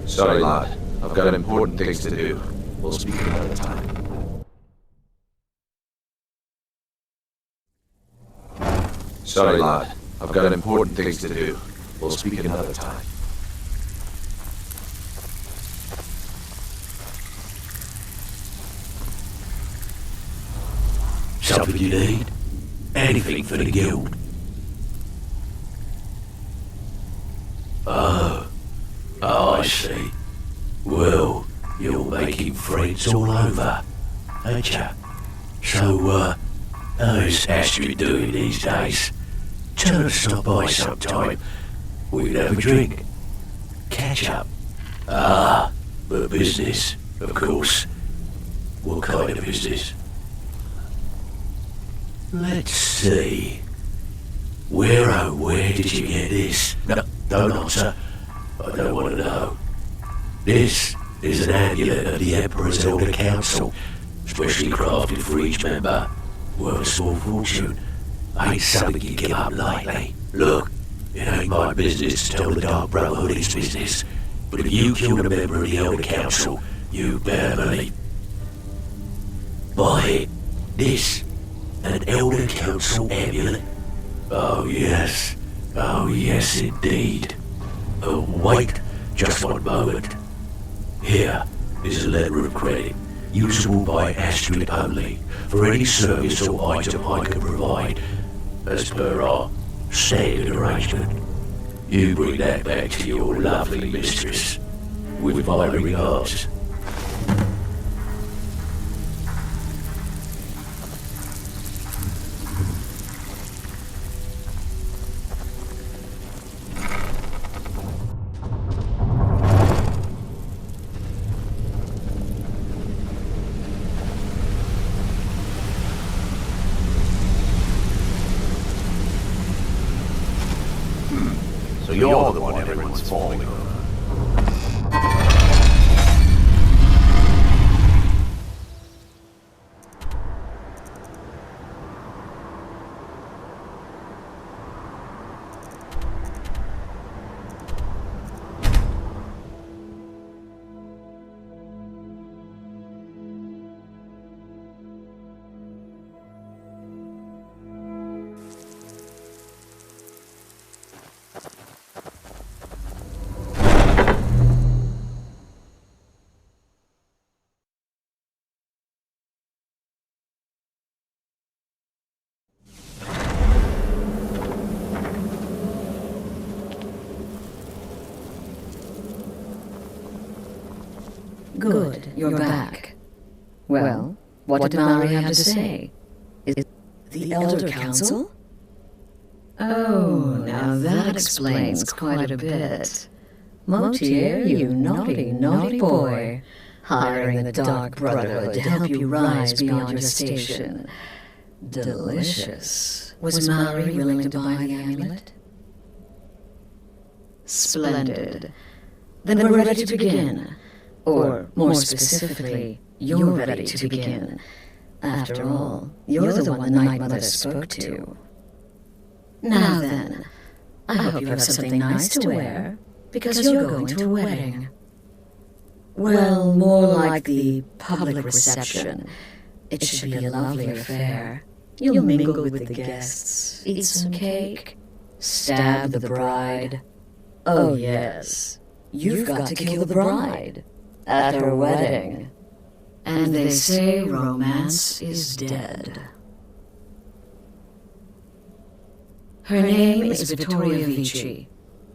Sorry, lad. I've got important things to do. We'll speak another time. Sorry, lad. I've got important things to do. We'll speak another time. Something you need? Anything for the guild? Oh, I see. Well, you're making friends all over, ain't ya? So, how's Astrid doing these days? Tell her to stop by sometime. We can have a drink. Catch up. But business, of course. What kind of business? Let's see. Where did you get this? No, don't answer. I don't want to know. This is an amulet of the Emperor's Elder Council, specially crafted for each member. Worth a small fortune. Ain't something you give up lightly. Look, it ain't my business to tell the Dark Brotherhood its business, but if you killed a member of the Elder Council, you better believe. Buy it. This. An Elder Council amulet? Oh yes indeed. Oh wait, just one moment. Here is a letter of credit, usable by Astrid only, for any service or item I can provide, as per our Standard arrangement. You bring that back to your lovely mistress. With my regards. So you're the one everyone's falling on. Good, you're back. Well, what did Mallory have to say? Is it the Elder Council? Oh, now that explains quite a bit. Motier, you naughty, naughty boy. Hiring the Dark Brotherhood to help you rise beyond your station. Delicious. Was Mallory willing to buy the amulet? Splendid. Then we're ready to begin. Or, more specifically, you're ready to begin. After all, you're the one the Night Mother spoke to. Now then, I hope you have something nice to wear, because you're going to a wedding. Well, more like the public reception. It should be a lovely affair. You'll mingle with the guests, eat some cake, stab the bride. Oh yes, you've got to kill the bride. At her wedding. And they say romance is dead. Her name is Vittoria Vici.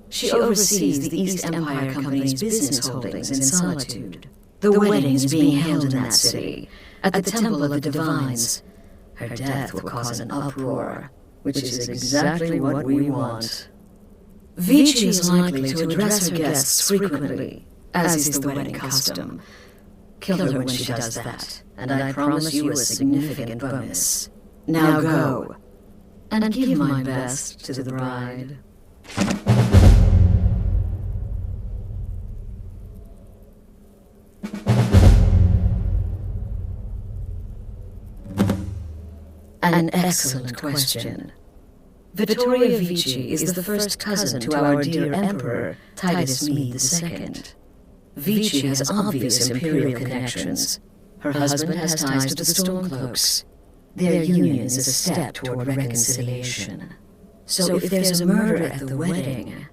She oversees the East Empire Company's business holdings in Solitude. The wedding is being held in that city, at the Temple of the Divines. Her death will cause an uproar, which is exactly what we want. Vici is likely to address her guests frequently, as is the wedding custom. Kill her when she does that, and I promise you a significant bonus. Now go, and give my best to the bride. An excellent question. Vittoria Vici is the first cousin to our dear Emperor, Titus Mede II. Vici has obvious imperial connections. Her husband has ties to the Stormcloaks. Their union is a step toward reconciliation. So if there's a murder at the wedding,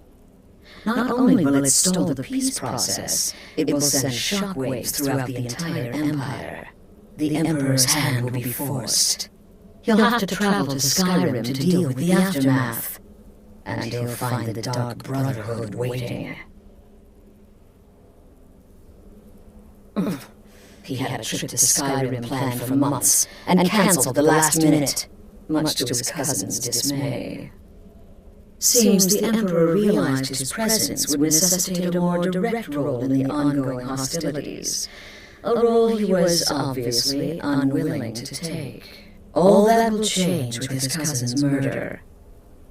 not only will it stall the peace process, it will send shockwaves throughout the entire empire. The Emperor's hand will be forced. He'll have to travel to Skyrim to deal with the aftermath. And he'll find the Dark Brotherhood waiting. He had a trip to Skyrim planned for months, and cancelled at the last minute, much to his cousin's dismay. Seems the Emperor realized his presence would necessitate a more direct role in the ongoing hostilities, a role he was obviously unwilling to take. All that will change with his cousin's murder.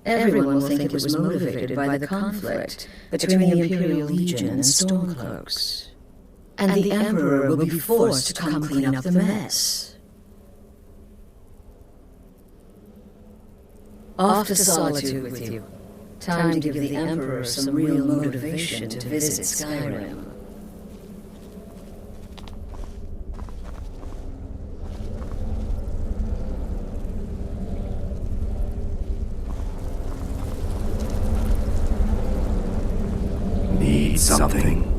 Everyone will think it was motivated by the conflict between the Imperial Legion and Stormcloaks. And the Emperor will be forced to come clean up the mess. Off to Solitude with you. Time to give the Emperor some real motivation to visit Skyrim. Need something?